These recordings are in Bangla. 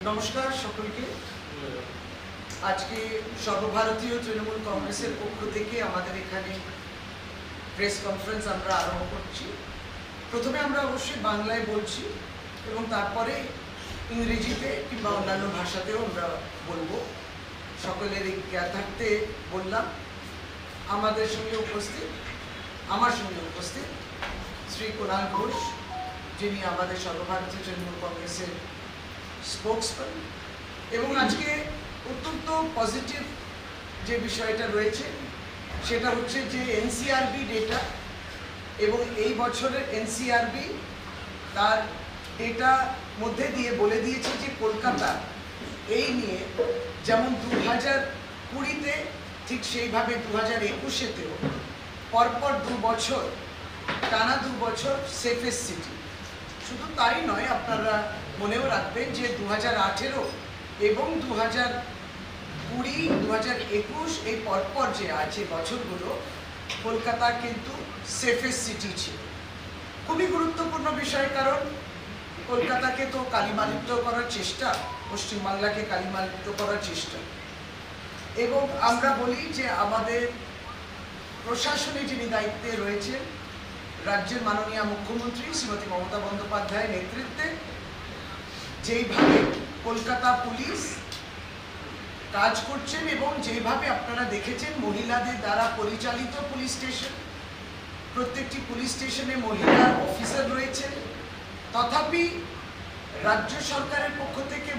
নমস্কার সকলকে। আজকে সর্বভারতীয় তৃণমূল কংগ্রেসের পক্ষ থেকে আমাদের এখানে প্রেস কনফারেন্স আমরা আরম্ভ করছি। প্রথমে আমরা অবশ্যই বাংলায় বলছি এবং তারপরে ইংরেজিতে কিংবা অন্যান্য ভাষাতেও আমরা বলবো। সকলের এই জ্ঞাতার্থে বললাম। আমার সঙ্গে উপস্থিত শ্রী কুণাল ঘোষ, যিনি আমাদের সর্বভারতীয় তৃণমূল কংগ্রেসের স্পোক্সম্যান, এবং আজকে অত্যন্ত পজিটিভ যে বিষয়টা রয়েছে সেটা হচ্ছে যে এনসিআরবি ডেটা, এবং এই বছরের এনসিআরবি তার ডেটা মধ্যে দিয়ে বলে দিয়েছে যে কলকাতা এই নিয়ে যেমন 2020-তে ঠিক সেইভাবে 2021-তেও পরপর টানা 2 বছর সেফেস্ট সিটি। শুধু তাই নয়, আপনারা মনেও রাখবেন যে 2018 এবং 2020, 2021 এই পরপর যে আছে বছরগুলো কলকাতা কিন্তু সেফেস্ট সিটি ছিল। খুবই গুরুত্বপূর্ণ বিষয়, কারণ কলকাতাকে তো কালিমালিপ্ত করার চেষ্টা, পশ্চিমবাংলাকে কালিমালিপ্ত করার চেষ্টা। এবং আমরা বলি যে আমাদের প্রশাসনে যিনি দায়িত্বে রয়েছেন, রাজ্যের মাননীয় মুখ্যমন্ত্রী শ্রীমতী মমতা বন্দ্যোপাধ্যায়ের নেতৃত্বে যেইভাবে কলকাতা পুলিশ কাজ করছেন এবং যেভাবে আপনারা দেখেছেন মহিলাদের দ্বারা পরিচালিত পুলিশ স্টেশন, প্রত্যেকটি পুলিশ স্টেশনে মহিলা অফিসার রয়েছেন, তথাপি রাজ্য সরকারের পক্ষ থেকে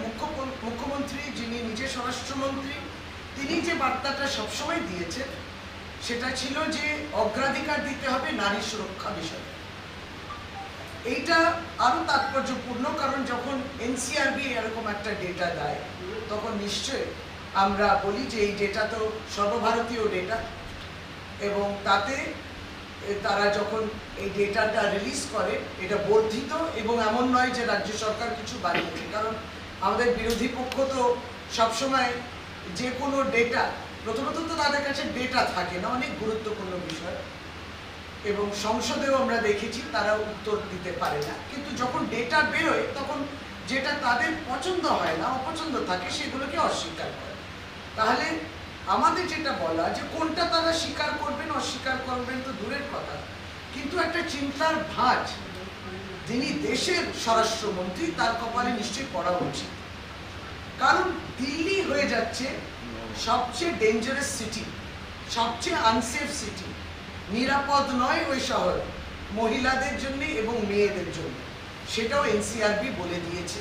মুখ্যমন্ত্রী, যিনি নিজে স্বরাষ্ট্রমন্ত্রী, তিনি যে বার্তাটা সবসময় দিয়েছেন সেটা ছিল যে অগ্রাধিকার দিতে হবে নারী সুরক্ষা বিষয়ে। এইটা আরো তাৎপর্যপূর্ণ, কারণ যখন এনসিআরবি এরকম একটা ডেটা দেয় তখন নিশ্চয়ই আমরা বলি যে এই ডেটা তো সর্বভারতীয় ডেটা, এবং তাতে তারা যখন এই ডেটাটা রিলিজ করে এটা বর্ধিত, এবং এমন নয় যে রাজ্য সরকার কিছু বাড়িয়েছে। কারণ আমাদের বিরোধী পক্ষ তো সবসময় যে কোনো ডেটা, প্রথমত তো তাদের কাছে ডেটা থাকে না, অনেক গুরুত্বপূর্ণ বিষয়, এবং সংসদেও আমরা দেখেছি তারা উত্তর দিতে পারে না। কিন্তু যখন ডেটা বেরোয় তখন যেটা তাদের পছন্দ হয় না, অপছন্দ থাকে, সেগুলোকে অস্বীকার করে। তাহলে আমাদের যেটা বলা যে কোনটা তারা স্বীকার করবেন অস্বীকার করবেন তো দূরের কথা, কিন্তু একটা চিন্তার ভাঁজ যিনি দেশের স্বরাষ্ট্রমন্ত্রী তার কপালে নিশ্চয়ই পড়া উচিত। কারণ দিল্লি হয়ে যাচ্ছে সবচেয়ে ডেঞ্জারাস সিটি, সবচেয়ে আনসেফ সিটি, নিরাপদ নয় ওই শহর মহিলাদের জন্য এবং মেয়েদের জন্য, সেটাও এনসিআরবি বলে দিয়েছে।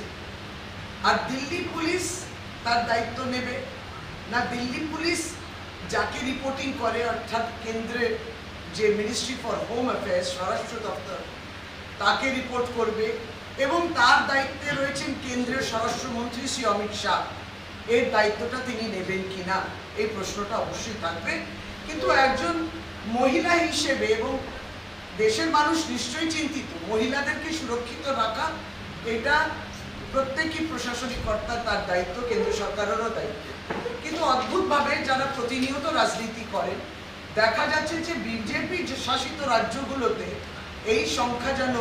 আর দিল্লি পুলিশ তার দায়িত্ব নেবে না? দিল্লি পুলিশ যাকে রিপোর্টিং করে, অর্থাৎ কেন্দ্রের যে মিনিস্ট্রি ফর হোম অ্যাফেয়ার্স, স্বরাষ্ট্র দপ্তর, তাকে রিপোর্ট করবে, এবং তার দায়িত্বে রয়েছেন কেন্দ্রীয় স্বরাষ্ট্রমন্ত্রী শ্রী অমিত শাহ। এর দায়িত্বটা তিনি নেবেন কিনা এই প্রশ্নটা অবশ্যই থাকবে। কিন্তু একজন মহিলা হিসেবে, এবং দেশের মানুষ নিশ্চয়ই চিন্তিত, মহিলাদেরকে সুরক্ষিত রাখা এটা প্রত্যেকই প্রশাসনিক কর্তা তার দায়িত্ব, কেন্দ্র সরকারেরও দায়িত্ব। কিন্তু অদ্ভুতভাবে যারা প্রতিনিয়ত রাজনীতি করেন, দেখা যাচ্ছে যে বিজেপি শাসিত রাজ্যগুলোতে এই সংখ্যা যেন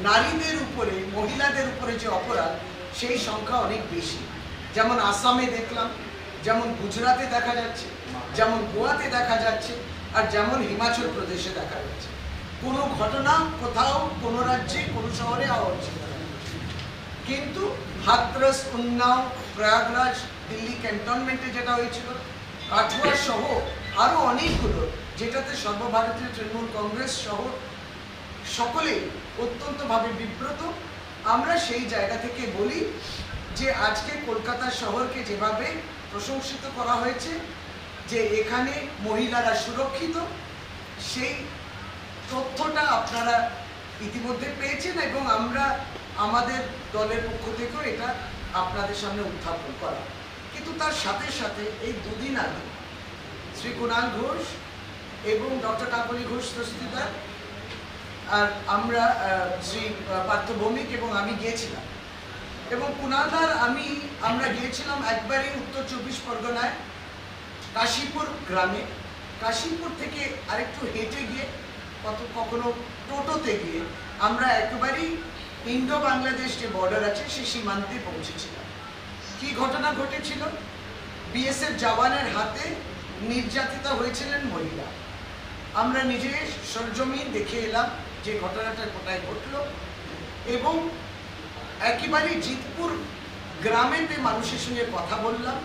নারীদের উপরে, মহিলাদের উপরে যে অপরাধ, সেই সংখ্যা অনেক বেশি। যেমন আসামে দেখলাম, যেমন গুজরাটে দেখা যাচ্ছে, যেমন গোয়াতে দেখা যাচ্ছে, আর যেমন হিমাচল প্রদেশে দেখা যাচ্ছে। কোনো ঘটনা কোথাও কোনো রাজ্যে কোনো শহরে হওয়া হচ্ছে না, কিন্তু হাথরস, উন্নাও, প্রয়াগরাজ, দিল্লি ক্যান্টনমেন্টে যেটা হয়েছিল, কাঠুয়া সহ আরো অনেকগুলো, যেটাতে সর্বভারতীয় তৃণমূল কংগ্রেস সহ সকলেই অত্যন্তভাবে বিব্রত। আমরা সেই জায়গা থেকে বলি যে আজকে কলকাতা শহরকে যেভাবে প্রশংসিত করা হয়েছে যে এখানে মহিলারা সুরক্ষিত, সেই তথ্যটা আপনারা ইতিমধ্যে পেয়েছেন, এবং আমরা আমাদের দলের পক্ষ থেকেও এটা আপনাদের সামনে উত্থাপন করা। কিন্তু তার সাথে সাথে এই দুদিন আগে শ্রী কুণাল ঘোষ এবং ডক্টর কাকলি ঘোষ দস্তিদার আর আমরা শ্রী পার্থ ভৌমিক এবং আমি গিয়েছিলাম, এবং কুণালদার আমরা গিয়েছিলাম একবারই উত্তর 24 পরগনায় কাশীপুর গ্রামে। কাশীপুর থেকে আরেকটু হেঁটে গিয়ে, কখনো টোটোতে গিয়ে আমরা একেবারেই ইন্ডো বাংলাদেশ যে বর্ডার আছে সেই সীমান্তে পৌঁছেছিলাম। কি ঘটনা ঘটেছিল? বিএসএফ জওয়ানের হাতে নির্যাতিতা হয়েছিলেন মহিলা। আমরা নিজে সরজমিন দেখে এলাম যে ঘটনাটা কোথায় ঘটল, এবং একেবারে জিতপুর গ্রামেতে মানুষের সঙ্গে কথা বললাম।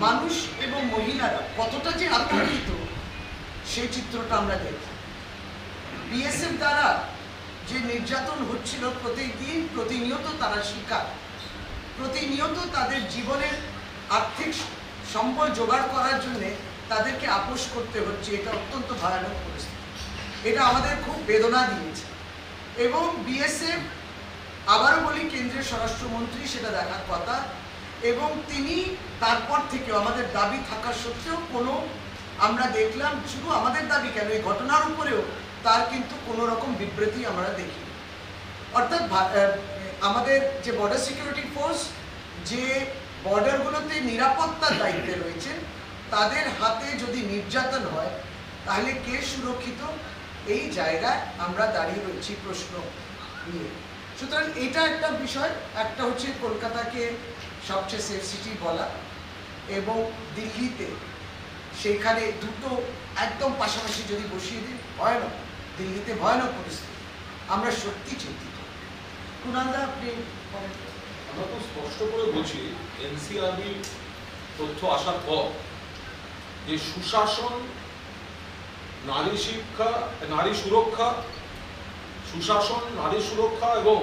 মানুষ এবং মহিলারা কতটা যে আতঙ্কিত সেই চিত্রটা আমরা দেখি। বিএসএফ দ্বারা যে নির্যাতন হচ্ছিল প্রতিদিন প্রতিনিয়ত তারা শিকার, প্রতিনিয়ত তাদের জীবনের আর্থিক সম্বল জোগাড় করার জন্য তাদেরকে আপোষ করতে হচ্ছে। এটা অত্যন্ত ভয়ানক পরিস্থিতি, এটা আমাদের খুব বেদনা দিয়েছে। এবং বিএসএফ, আবারও বলি, কেন্দ্রীয় স্বরাষ্ট্রমন্ত্রী সেটা দেখার কথা, এবং তিনি তারপর থেকে আমাদের দাবি থাকা সত্ত্বেও কোনো, আমরা দেখলাম শুধু আমাদের দাবি কেন, এই ঘটনার উপরেও তার কিন্তু কোনো রকম বিবৃতি আমরা দেখি। অর্থাৎ আমাদের যে বর্ডার সিকিউরিটি ফোর্স, যে বর্ডারগুলোতে নিরাপত্তার দায়িত্বে রয়েছে, তাদের হাতে যদি নির্যাতন হয় তাহলে কে সুরক্ষিত? এই জায়গায় আমরা দাঁড়িয়ে রয়েছি প্রশ্ন নিয়ে। সুতরাং এটা একটা বিষয়। একটা হচ্ছে কলকাতাকে সবচেয়ে সেফ সিটি বলা, এবং দিল্লিতে সেখানে দুটো একদম পাশাপাশি যদি বসিয়ে দিন, ভয়ানক, দিল্লিতে ভয়ানক পরিস্থিতি। আমরা সত্যি চিন্তিত। কুণালদা, আপনি আমরা তো স্পষ্ট করে বলছি, এনসিআরবি তথ্য আসার পর যে সুশাসন, নারী শিক্ষা, নারী সুরক্ষা, সুশাসন, নারী সুরক্ষা এবং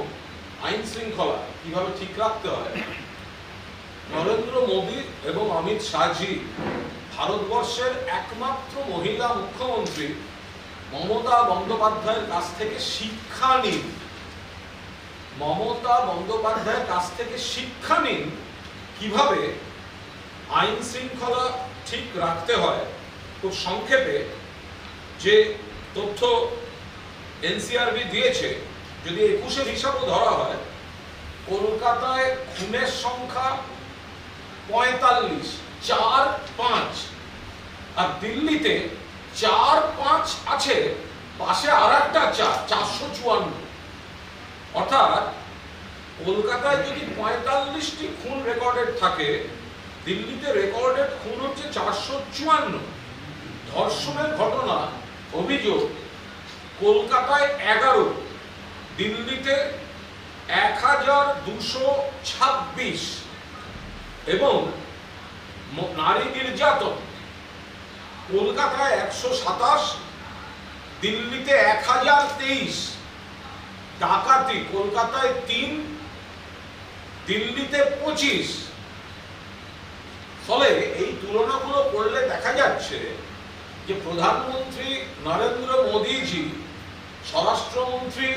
আইন শৃঙ্খলা কিভাবে ঠিক রাখতে হয়, নরেন্দ্র মোদী এবং অমিত শাহজি ভারতবর্ষের একমাত্র মহিলা মুখ্যমন্ত্রী মমতা বন্দ্যোপাধ্যায়ের কাছ থেকে শিক্ষা নিন। মমতা বন্দ্যোপাধ্যায়ের কাছ থেকে শিক্ষা নিন কিভাবে আইন শৃঙ্খলা ঠিক রাখতে হয়। খুব সংক্ষেপে যে তথ্য এনসিআরবি দিয়েছে, যদি 21-এর হিসাবও ধরা হয়, কলকাতায় খুনের সংখ্যা 45, 4-5, আর দিল্লিতে 4-5 আছে, পাশে আর একটা 454। অর্থাৎ কলকাতায় যদি 45টি খুন রেকর্ডেড থাকে, দিল্লিতে রেকর্ডেড খুন হচ্ছে 454। ধর্ষণের ঘটনা, অভিযোগ কলকাতায় 11, দিল্লিতে 1226, এবং নারী নির্যাতন কলকাতায় 127, দিল্লিতে 1023, ডাকাতি কলকাতায় 3, দিল্লিতে 25। ফলে এই তুলনাগুলো করলে দেখা যাচ্ছে যে প্রধানমন্ত্রী নরেন্দ্র মোদীজি, স্বরাষ্ট্রমন্ত্রী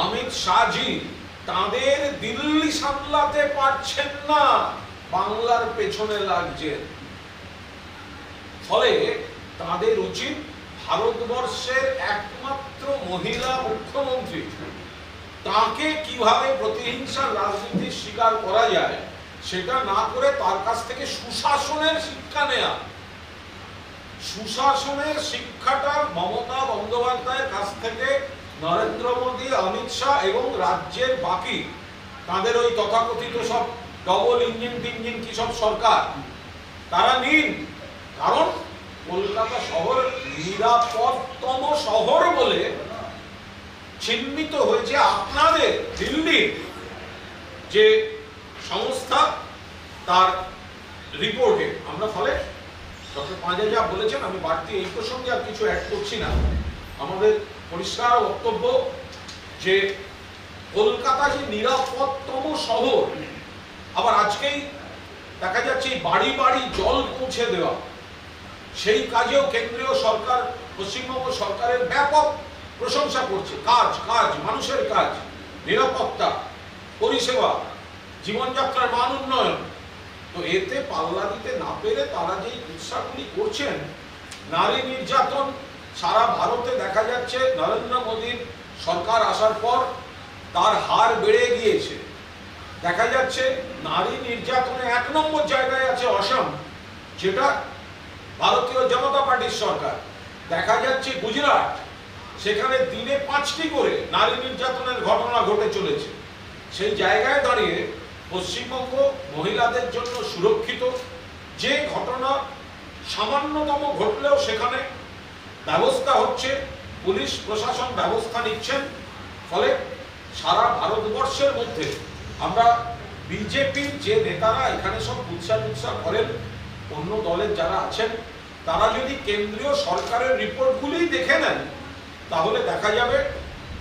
অমিত শাহজি তাদের দিল্লি সামলাতে পারছেন না, বাংলার পেছনে লাগছেন। ফলে তাদের উচিত ভারতবর্ষের একমাত্র মহিলা মুখ্যমন্ত্রী, তাকে কিভাবে প্রতিহিংসার রাজনীতির শিকার করা যায় সেটা না করে তার কাছ থেকে সুশাসনের শিক্ষা নেয়া। সুশাসনের শিক্ষাটা মমতা বন্দ্যোপাধ্যায়ের কাছ থেকে নরেন্দ্র মোদী, অমিত শাহ এবং রাজ্যের বাকি তাদের ওই তথাকথিত সব ডবল ইঞ্জিন টিঞ্জিন কি সব সরকার, তারা নিন। কারণ কলকাতা শহর নিরাপদতম শহর বলে চিহ্নিত হয়েছে আপনাদের দিল্লির যে সংস্থা তার রিপোর্টে। আমরা ফলে ডক্টর পাঁজা যা বলেছেন, আমি বাড়তি এই প্রসঙ্গে আর কিছু অ্যাড করছি না। আমাদের পরিষ্কার বক্তব্য যে কলকাতা যে নিরাপদতম শহর, আবার আজকেই দেখা যাচ্ছে বাড়ি বাড়ি জল পৌঁছে দেওয়া, সেই কাজেও কেন্দ্রীয় সরকার, পশ্চিমবঙ্গ সরকারের ব্যাপক প্রশংসা করছে। কাজ, মানুষের কাজ, নিরাপত্তা, পরিষেবা, জীবনযাত্রার মান উন্নয়ন। তো এতে পাল্লা দিতে না পেরে তারা যে উৎসাহগুলি করছেন, নারী নির্যাতন সারা ভারতে দেখা যাচ্ছে নরেন্দ্র মোদীর সরকার আসার পর তার হার বেড়ে গিয়েছে। দেখা যাচ্ছে নারী নির্যাতনে 1 নম্বর জায়গায় আছে অসম, যেটা ভারতীয় জনতা পার্টির সরকার। দেখা যাচ্ছে গুজরাট, সেখানে দিনে 5টি করে নারী নির্যাতনের ঘটনা ঘটে চলেছে। সেই জায়গায় দাঁড়িয়ে পশ্চিমবঙ্গ মহিলাদের জন্য সুরক্ষিত। যে ঘটনা সামান্যতম ঘটলেও সেখানে ব্যবস্থা হচ্ছে, পুলিশ প্রশাসন ব্যবস্থা নিচ্ছেন। ফলে সারা ভারতবর্ষের মধ্যে আমরা বিজেপির যে নেতারা এখানে সব উৎসাহ করেন, অন্য দলের যারা আছেন, তারা যদি কেন্দ্রীয় সরকারের রিপোর্টগুলি দেখে নেন, তাহলে দেখা যাবে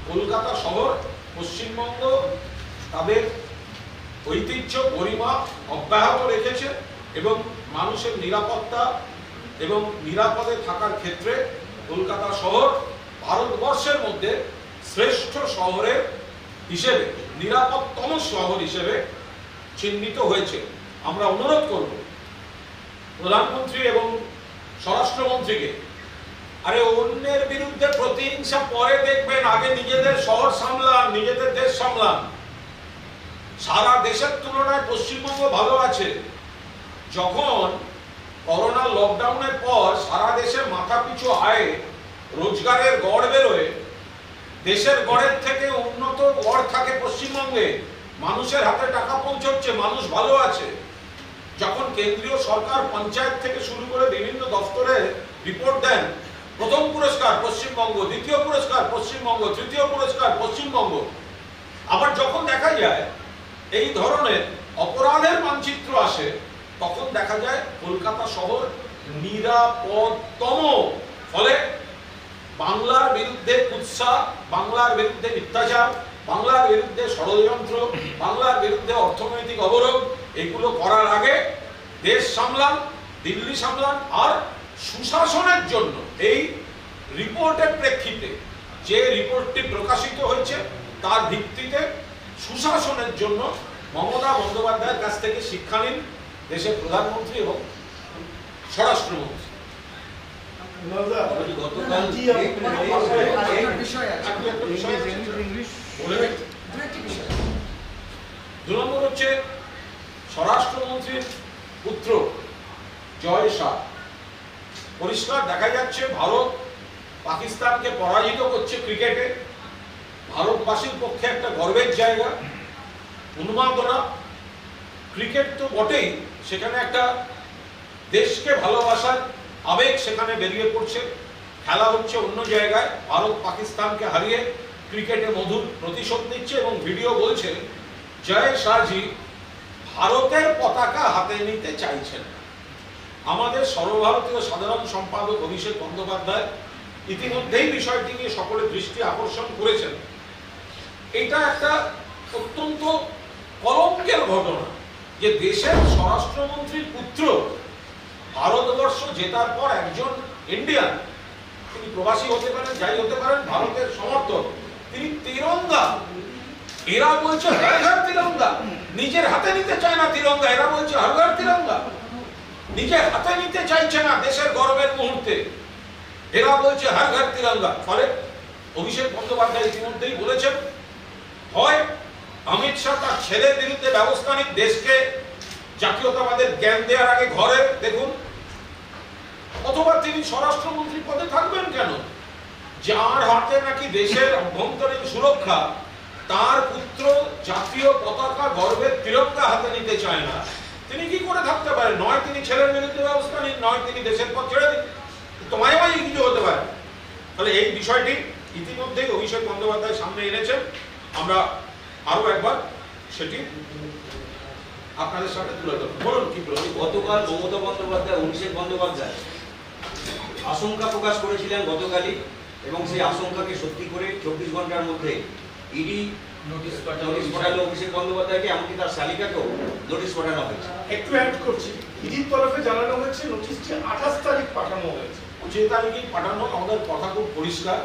কলকাতা শহর, পশ্চিমবঙ্গ তাদের ঐতিহ্য গরিমা অব্যাহত রেখেছে এবং মানুষের নিরাপত্তা এবং নিরাপদে থাকার ক্ষেত্রে কলকাতা শহর ভারতবর্ষের মধ্যে শ্রেষ্ঠ শহরের হিসেবে, নিরাপদতম শহর হিসেবে চিহ্নিত হয়েছে। আমরা অনুরোধ করব প্রধানমন্ত্রী এবং স্বরাষ্ট্রমন্ত্রীকে, আরে অন্যের বিরুদ্ধে প্রতিহিংসা পরে দেখবেন, আগে নিজেদের শহর সামলান, নিজেদের দেশ সামলান। সারা দেশের তুলনায় পশ্চিমবঙ্গ ভালো আছে। যখন করোনা লকডাউনের পর সারা দেশে মাথাপিছু আয় রোজগারের গড় বেরোয়, দেশের গড়ের থেকে উন্নত গড় থাকে পশ্চিমবঙ্গে, মানুষের হাতে টাকা পৌঁছচ্ছে, মানুষ ভালো আছে। যখন কেন্দ্রীয় সরকার পঞ্চায়েত থেকে শুরু করে বিভিন্ন দপ্তরে রিপোর্ট দেন, প্রথম পুরস্কার পশ্চিমবঙ্গ, দ্বিতীয় পুরস্কার পশ্চিমবঙ্গ, তৃতীয় পুরস্কার পশ্চিমবঙ্গ। আবার যখন দেখা যায় এই ধরনের অপরাধের মানচিত্র আসে, তখন দেখা যায় কলকাতা শহর নিরাপদতম। ফলে বাংলার বিরুদ্ধে কুৎসা, বাংলার বিরুদ্ধে মিথ্যাচার, বাংলার বিরুদ্ধে ষড়যন্ত্র, বাংলার বিরুদ্ধে অর্থনৈতিক অবরোধ, এগুলো করার আগে দেশ সামলান, দিল্লি সামলান। আর সুশাসনের জন্য এই রিপোর্টের প্রেক্ষিতে, যে রিপোর্টটি প্রকাশিত হয়েছে তার ভিত্তিতে সুশাসনের জন্য মমতা বন্দ্যোপাধ্যায়ের কাছ থেকে শিক্ষা নিন দেশের প্রধানমন্ত্রী এবং স্বরাষ্ট্রমন্ত্রী। দু নম্বর হচ্ছে স্বরাষ্ট্রমন্ত্রীর পুত্র জয় শাহ। পরিষ্কার দেখা যাচ্ছে ভারত পাকিস্তানকে পরাজিত করছে ক্রিকেটে। ভারতবাসীর পক্ষে একটা গর্বের জায়গা, উন্মাদনা। ক্রিকেট তো বটেই, সেখানে একটা দেশকে ভালোবাসার আবেগ সেখানে বেরিয়ে পড়ছে। খেলা হচ্ছে অন্য জায়গায়, ভারত পাকিস্তানকে হারিয়ে ক্রিকেটে মধুর প্রতিশোধ নিচ্ছে এবং ভিডিও বলছে জয় শাহজি ভারতের পতাকা হাতে নিতে চাইছেন। আমাদের সর্বভারতীয় সাধারণ সম্পাদক অভিষেক বন্দ্যোপাধ্যায় ইতিমধ্যেই বিষয়টি নিয়ে সকলের দৃষ্টি আকর্ষণ করেছেন। এটা একটা অত্যন্ত কলঙ্কের ঘটনা যে দেশের স্বরাষ্ট্রমন্ত্রীর পুত্র ভারতবর্ষ জেতার পর একজন ইন্ডিয়ান, তিনি প্রবাসী হতে পারেন, যাই হতে পারেন, ভারতের সমর্থক, তিনি তিরঙ্গা, এরা বলছে হর ঘর তিরঙ্গা, নিজের হাতে নিতে চায় না তিরঙ্গা, এরা বলছে হর ঘর তিরঙ্গা, নিজের হাতে নিতে চাইছে না দেশের গর্বের মুহূর্তে, এরা বলছে হর ঘর তিরঙ্গা। ফলে অভিষেক বন্দ্যোপাধ্যায় ইতিমধ্যেই বলেছেন, হয় অমিত শাহ তার ছেলের বিরুদ্ধে ব্যবস্থা নিক, দেশকে জাতীয়তাবাদের জ্ঞান দেওয়ার আগে ঘরে দেখুন, অথবা তিনি স্বরাষ্ট্রমন্ত্রী পদে থাকবেন কেন? যার হাতে নাকি দেশের অভ্যন্তরীণ সুরক্ষা, তার পুত্র জাতীয় পতাকা গর্বের তিরঙ্গা হাতে নিতে চায় না, তিনি কি করে থাকতে পারেন? নয় তিনি ছেলের বিরুদ্ধে ব্যবস্থা নিন, নয় তিনি দেশের পথ ছেড়ে দিন, তোমায় কিছু হতে পারে। তাহলে এই বিষয়টি ইতিমধ্যেই অভিষেক বন্দ্যোপাধ্যায় সামনে এনেছেন। আমরা আরো একবার সেটি আপনাদের সামনে তুলে ধরব। বলুন কি বলুন। গতকাল মমতা বন্দ্যোপাধ্যায়, অভিষেক বন্দ্যোপাধ্যায় আশঙ্কা প্রকাশ করেছিলেন গতকালই, এবং সেই আশঙ্কাকে সত্যি করে 24 ঘন্টার মধ্যে ইডি নোটিশ পাঠালো অভিষেক বন্দ্যোপাধ্যায়কে, এমনকি তার শালিকাকেও নোটিশ পাঠানো হয়েছে। একটু অ্যাড করছি, ইডির তরফে জানানো হয়েছে নোটিশটি 28 তারিখ পাঠানো হয়েছে। যে তারিখেই পাঠানো, আমাদের কথা খুব পরিষ্কার,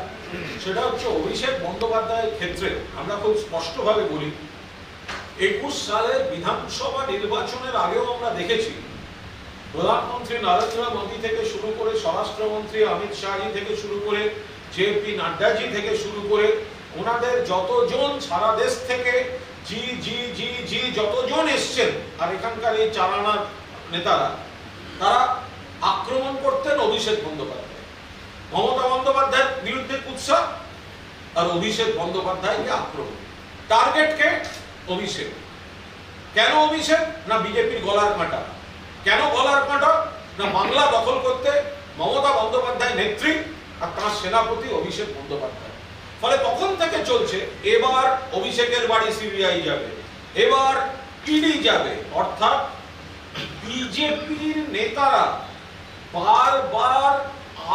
সেটা হচ্ছে অভিষেক বন্দ্যোপাধ্যায়ের ক্ষেত্রে আমরা খুব স্পষ্টভাবে বলি, 21 সালের বিধানসভা নির্বাচনের আগেও আমরা দেখেছি প্রধানমন্ত্রী নরেন্দ্র মোদী থেকে শুরু করে, স্বরাষ্ট্রমন্ত্রী অমিত শাহজি থেকে শুরু করে, জেপি নাড্ডাজি থেকে শুরু করে, ওনাদের যতজন সারা দেশ থেকে যতজন এসছেন, আর এখানকার এই চারানার নেতারা, তারা আক্রমণ করতেন অভিষেক বন্দ্যোপাধ্যায়। মমতা বন্দ্যোপাধ্যায়ের বিরুদ্ধে কুৎসা আর অভিষেক বন্দ্যোপাধ্যায়কে আক্রমণ। টার্গেটকে অভিষেক। কেন অভিষেক? না বিজেপির গলার কাঁটা। কেন গলার কাঁটা? না বাংলা দখল করতে মমতা বন্দ্যোপাধ্যায় নেত্রী আর তার সেনাপতি অভিষেক বন্দ্যোপাধ্যায়। ফলে তখন থেকে চলছে এবার অভিষেকের বাড়ি সিবিআই যাবে, এবার ইডি যাবে, অর্থাৎ বিজেপির নেতারা বারবার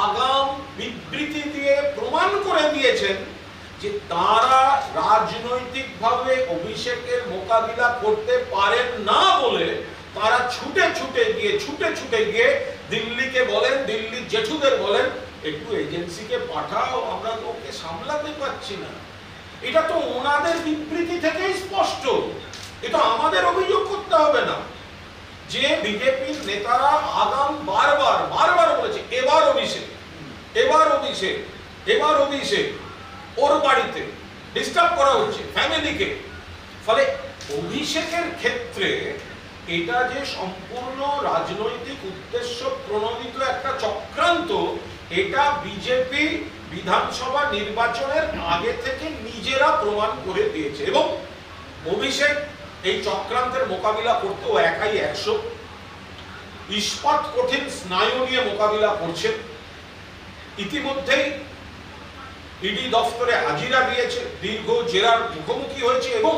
আগাম বিবৃতি দিয়ে প্রমাণ করে দিয়েছেন যে তারা রাজনৈতিকভাবে অভিষেকের মোকাবিলা করতে পারেন না বলে তারা ছুটে ছুটে গিয়ে দিল্লিকে বলেন, দিল্লির জেঠুদের বলেন একটু এজেন্সিকে পাঠাও, আমরা তো ওকে সামলাতে পারছি না। এটা তো ওনাদের বিবৃতি থেকেই স্পষ্ট, এটা আমাদের অভিযোগ করতে হবে না যে বিজেপির নেতারা আগাম বারবার বলেছে এবার অভিষেক ওর বাড়িতে ডিস্টার্ব করা হচ্ছে ফ্যামিলিকে। ফলে অভিষেকের ক্ষেত্রে এটা যে সম্পূর্ণ রাজনৈতিক উদ্দেশ্য প্রণোদিত একটা চক্রান্ত, এটা বিজেপি বিধানসভা নির্বাচনের আগে থেকে নিজেরা প্রমাণ করে দিয়েছে। এবং অভিষেক এই চক্রান্তের মোকাবিলা করতেও একাই 100, ইস্পাত কঠিন স্নায়ু নিয়ে মোকাবিলা করছে। ইতিমধ্যেই ইডি দফতরে হাজিরা দিয়েছে, দীর্ঘ জেরার মুখোমুখি হয়েছে এবং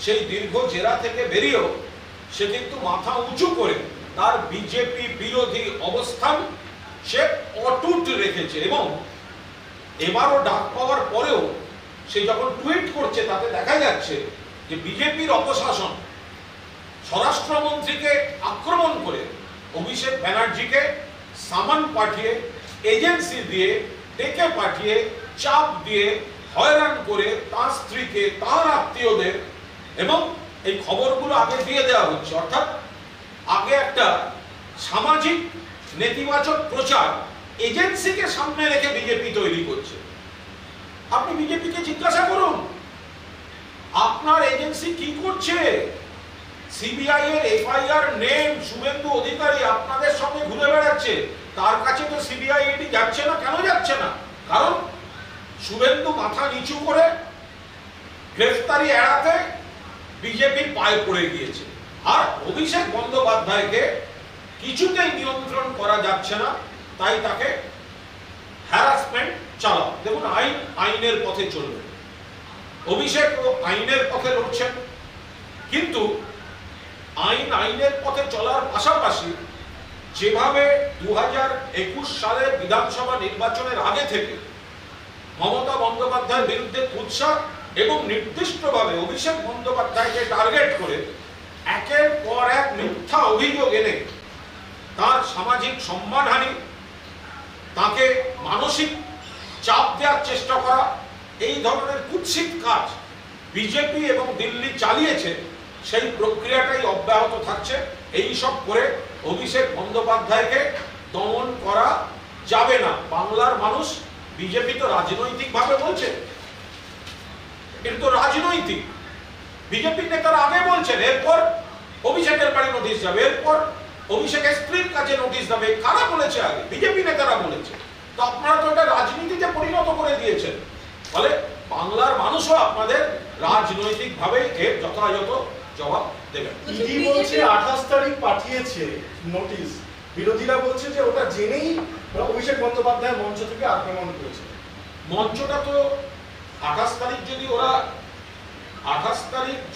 সেই দীর্ঘ জেরা থেকে বেরিয়েও সে কিন্তু মাথা উঁচু করে তার বিজেপি বিরোধী অবস্থান সে অটুট রেখেছে। এবং এবারও ডাক পাওয়ার পরেও সে যখন টুইট করছে তাতে দেখা যাচ্ছে যে বিজেপির অপশাসন স্বরাষ্ট্রমন্ত্রীকে আক্রমণ করে অভিষেক ব্যানার্জিকে সামান পাঠিয়ে, এজেন্সি দিয়ে ডেকে পাঠিয়ে, চাপ দিয়ে, হয়রান করে তার স্ত্রীকে, তার আত্মীয়দের, এবং এই খবরগুলো আগে দিয়ে দেওয়া হচ্ছে। অর্থাৎ আগে একটা সামাজিক নেতিবাচক প্রচার এজেন্সিকে সামনে রেখে বিজেপি তৈরি করছে। আপনি বিজেপিকে জিজ্ঞাসা করুন আপনার এজেন্সি কি করছে। সিবিআই এর এফআইআর নেম শুভেন্দু অধিকারী আপনাদের সঙ্গে ঘুরে বেড়াচ্ছে, তার কাছে তো সিবিআই ইডি যাচ্ছে না। কেন যাচ্ছে না? কারণ শুভেন্দু মাথা নিচু করে গ্রেফতারি এড়াতে বিজেপির পায়ে পড়ে গিয়েছে, আর অভিষেক বন্দ্যোপাধ্যায়কে কিছুতেই নিয়ন্ত্রণ করা যাচ্ছে না, তাই তাকে হ্যারাসমেন্ট চালাও। দেখুন আইনের পথে চলবে, অভিষেক ও আইনের পথে লড়ছেন, কিন্তু আইনের পথে চলার পাশাপাশি যেভাবে 2021 সালের বিধানসভা নির্বাচনের আগে থেকে মমতা বন্দ্যোপাধ্যায়ের বিরুদ্ধে কুৎসা এবং নির্দিষ্টভাবে অভিষেক বন্দ্যোপাধ্যায়কে টার্গেট করে একের পর এক মিথ্যা অভিযোগ এনে তার সামাজিক সম্মানহানি, তাকে মানসিক চাপ দেওয়ার চেষ্টা করা, এই ধরনের কুৎসিত কাজ বিজেপি এবং দিল্লি চালিয়েছে, সেই প্রক্রিয়াটাই অব্যাহত থাকছে। এই সব করে অভিষেক বন্দ্যোপাধ্যায়কে দমন করা যাবে না। বাংলার মানুষ, বিজেপি তো রাজনৈতিকভাবে বলছে, এটা তো রাজনৈতিক, বিজেপির নেতারা আগে বলছেন এরপর অভিষেকের বাড়ি নোটিশ যাবে, এরপর অভিষেকের স্ত্রীর কাছে নোটিশ যাবে। কারা বলেছে? আগে বিজেপি নেতারা বলেছে। তো আপনারা তো এটা রাজনীতিতে পরিণত করে দিয়েছেন। ফলে বাংলার মানুষও আপনাদের রাজনৈতিকভাবে এর যথাযথ জবাব দেবেন। ইডি বলছে 28 তারিখ পাঠিয়েছে নোটিশ, বিরোধীরা বলছে যে ওটা জেনেই অভিষেক বন্দ্যোপাধ্যায় মঞ্চ থেকে আক্রমণ করেছে। মঞ্চটা তো 28 তারিখ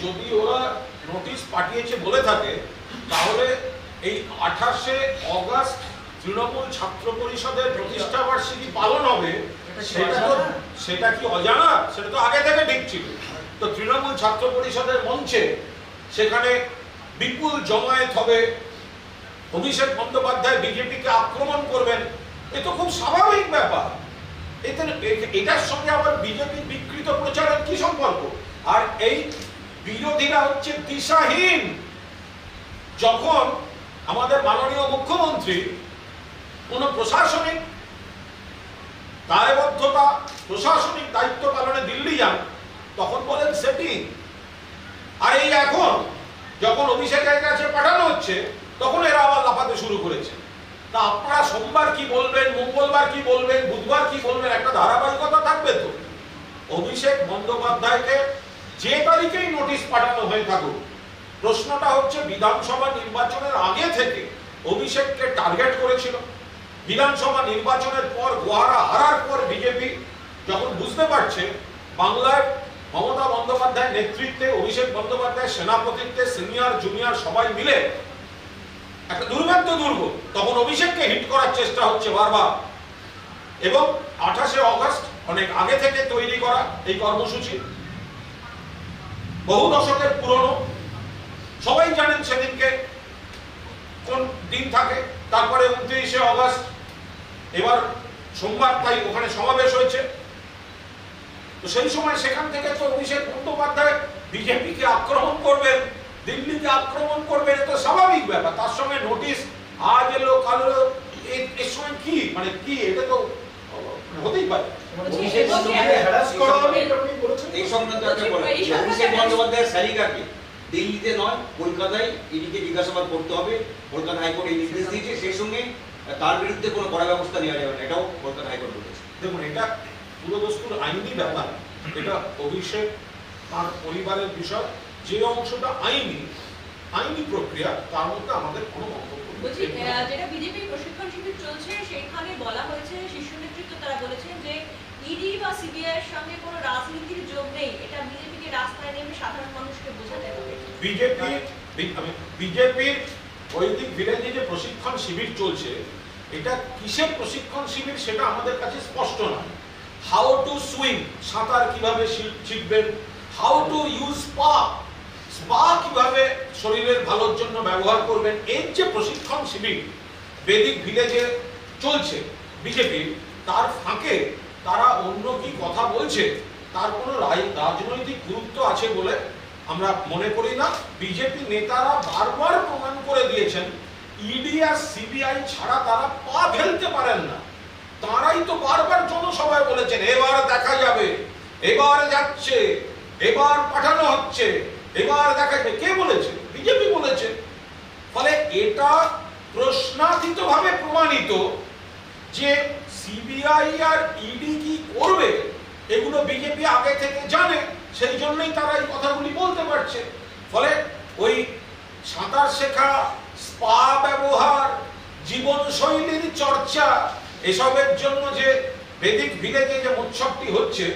যদি ওরা নোটিশ পাঠিয়েছে বলে থাকে, তাহলে এই 28শে অগস্ট তৃণমূল ছাত্র পরিষদের প্রতিষ্ঠা বার্ষিকী পালন হবে, সেটা কি অজানা? সেটা তো আগে থেকে ঠিক ছিল। তো তৃণমূল ছাত্র পরিষদের মঞ্চে সেখানে বিপুল জমায়েত হবে, অভিষেক বন্দ্যোপাধ্যায় বিজেপিকে আক্রমণ করবেন, এ তো খুব স্বাভাবিক ব্যাপার। এটার সঙ্গে আবার বিজেপির বিকৃত প্রচারের কি সম্পর্ক? আর এই বিরোধীরা হচ্ছে দিশাহীন। যখন আমাদের মাননীয় মুখ্যমন্ত্রী কোন প্রশাসনিক দায়বদ্ধতা, প্রশাসনিক দায়িত্ব পালনে দিল্লি যান, তখন বলেন সেটিং। আর এই এখন যখন অভিষেকের কাছে পাঠানো হচ্ছে, তখন এরা আবার লাফাতে শুরু করেছে। তা আপনারা সোমবার কি বলবেন, মঙ্গলবার কি বলবেন, বুধবার কি বলবেন, একটা ধারাবাহিকতা থাকবে তো। অভিষেক বন্দ্যোপাধ্যায়কে যে তারিখেই নোটিশ পাঠানো হয়ে থাকুক, প্রশ্নটা হচ্ছে বিধানসভা নির্বাচনের আগে থেকে অভিষেককে টার্গেট করেছিল। বিধানসভা নির্বাচনের পর গোহারা হারার পর বিজেপি যখন বুঝতে পারছে বাংলায় মমতা বন্দ্যোপাধ্যায়ের নেতৃত্বে, অভিষেক বন্দ্যোপাধ্যায়ের সেনাপতিত্বে সিনিয়র জুনিয়র সবাই মিলে একটা দুর্ভেদ্য দুর্গ, তখন অভিষেককে হিট করার চেষ্টা হচ্ছে বারবার। এবং 28শে অগস্ট অনেক আগে থেকে তৈরি করা এই কর্মসূচি বহু দশকের পুরনো, সবাই জানেন সেদিনকে কোন দিন থাকে। তারপরে 29শে অগস্ট এবার সোমবার, তাই ওখানে সমাবেশ হয়েছে। তো সেই সময় সেখান থেকে তো অভিষেক বন্দ্যোপাধ্যায় বিজেপিকে আক্রমণ করবেন, দিল্লিকে আক্রমণ করবেন, এটা স্বাভাবিক ব্যাপার। তার সঙ্গে নোটিশ আজ এলো কাল এলো, এর সময় কি মানে কি, এটা তো হতেই পারে। এই সংক্রান্ত একটা বলে অভিষেক বন্দ্যোপাধ্যায়ের শালিকাকে দিল্লিতে নয় কলকাতায় ইডিকে জিজ্ঞাসাবাদ করতে হবে, কলকাতা হাইকোর্ট এই নির্দেশ দিয়েছে। সেই সঙ্গে তার বিরুদ্ধে কোনো কড়া ব্যবস্থা নেওয়া যাবে না, এটাও কলকাতা হাইকোর্ট বলেছে। দেখুন, এটা পুরোদস্তুর আইনি ব্যাপার, এটা অভিষেক তার পরিবারের বিষয়। যে অংশটা আইনি প্রক্রিয়া, তার মধ্যে আমাদের কোনো বক্তব্য নেই। বলছি, যেটা বিজেপি প্রশিক্ষণ শিবির চলছে সেখানে বলা হয়েছে, শীর্ষ নেতৃত্ব তারা বলেছেন যে ইডি বা সিবিআই এর সঙ্গে কোনো রাজনীতির যোগ নেই, এটা বিজেপিকে রাস্তায় নেমে সাধারণ মানুষকে বোঝাতে হবে। বিজেপির বৈদিক ভিলেজে যে প্রশিক্ষণ শিবির চলছে, এটা কিসের প্রশিক্ষণ শিবির সেটা আমাদের কাছে স্পষ্ট নয়। হাউ টু সুইম, সাঁতার কিভাবে শিখবেন, হাউ টু ইউজ স্পা কিভাবে শরীরের ভালোর জন্য ব্যবহার করবেন, এর যে প্রশিক্ষণ শিবির বৈদিক ভিলেজে চলছে বিজেপি, তার ফাঁকে তারা অন্য কি কথা বলছে তার কোনো রাজনৈতিক গুরুত্ব আছে বলে আমরা মনে করি না। বিজেপি নেতারা বারবার প্রমাণ করে দিয়েছেন ইডি আর সিবিআই ছাড়া তারা পা ফেলতে পারেন না। তারাই তো বারবার জনসভায় বলেছেন এবার দেখা যাবে, এবার যাচ্ছে, এবার পাঠানো হচ্ছে, এবার দেখা যাবে। কে বলেছে? বিজেপি বলেছে। ফলে এটা প্রশ্নাতীতভাবে প্রমাণিত যে সিবিআই আর ইডি কি করবে এগুলো বিজেপি আগে থেকে জানে, সেই জন্যই তারা এই কথাগুলি বলতে পারছে। ফলে ওই সাঁতার শেখা, স্পা ব্যবহার, জীবনশৈলীর চর্চা, এসবের জন্য যে বৈদিক ভিলেজে যে উৎসবটি হচ্ছে,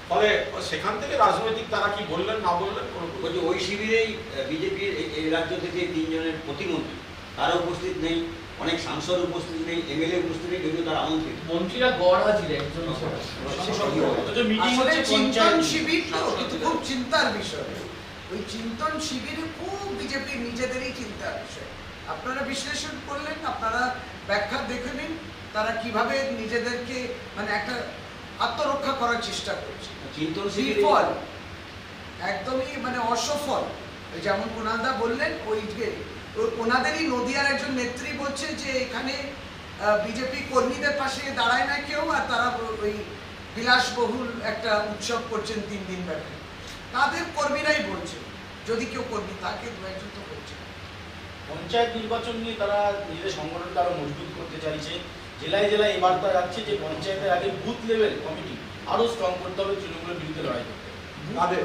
ফলে সেখান থেকে রাজনৈতিক তারা কি বললেন না বললেন বলছি ওই শিবিরেই বিজেপির এই রাজ্য থেকে 3 জনের প্রতিমন্ত্রী তারা উপস্থিত নেই, অনেক সাংসদ উপস্থিত নেই, এমএলএ উপস্থিত নেই, যদিও তারা আমন্ত্রিত। মন্ত্রীরা গড় হাজির একজন আসলে চিন্তন শিবির তো কিন্তু খুব চিন্তার বিষয়। ওই চিন্তন শিবিরে খুব বিজেপি নিজেদেরই চিন্তার বিষয়। আপনারা বিশ্লেষণ করলেন, আপনারা ব্যাখ্যা দেখে নিন তারা কিভাবে নিজেদেরকে মানে একটা আত্মরক্ষা করার চেষ্টা করছে। চিন্তন বিফল, একদমই মানে অসফল। যেমন কুণালদা বললেন, ওই যে ওনাদেরই নদিয়ার একজন নেত্রী বলছে যে এখানে বিজেপি কর্মীদের পাশে দাঁড়ায় না কেউ, আর তারা ওই বিলাসবহুল একটা উৎসব করছেন 3 দিন ব্যাপী। তাদের কর্মীরাই বলছে, যদি কেউ কর্মী থাকে 2-1 তো করছে। পঞ্চায়েত নির্বাচন নিয়ে তারা নিজেদের সংগঠনকে আরো মজবুত করতে চাইছে। জেলায় জেলায় এবার তারা যাচ্ছে যে পঞ্চায়েতের আগে বুথ লেভেল কমিটি আরো স্ট্রং করতে হবে তৃণমূলের বিরুদ্ধে লড়াই করতে। তাদের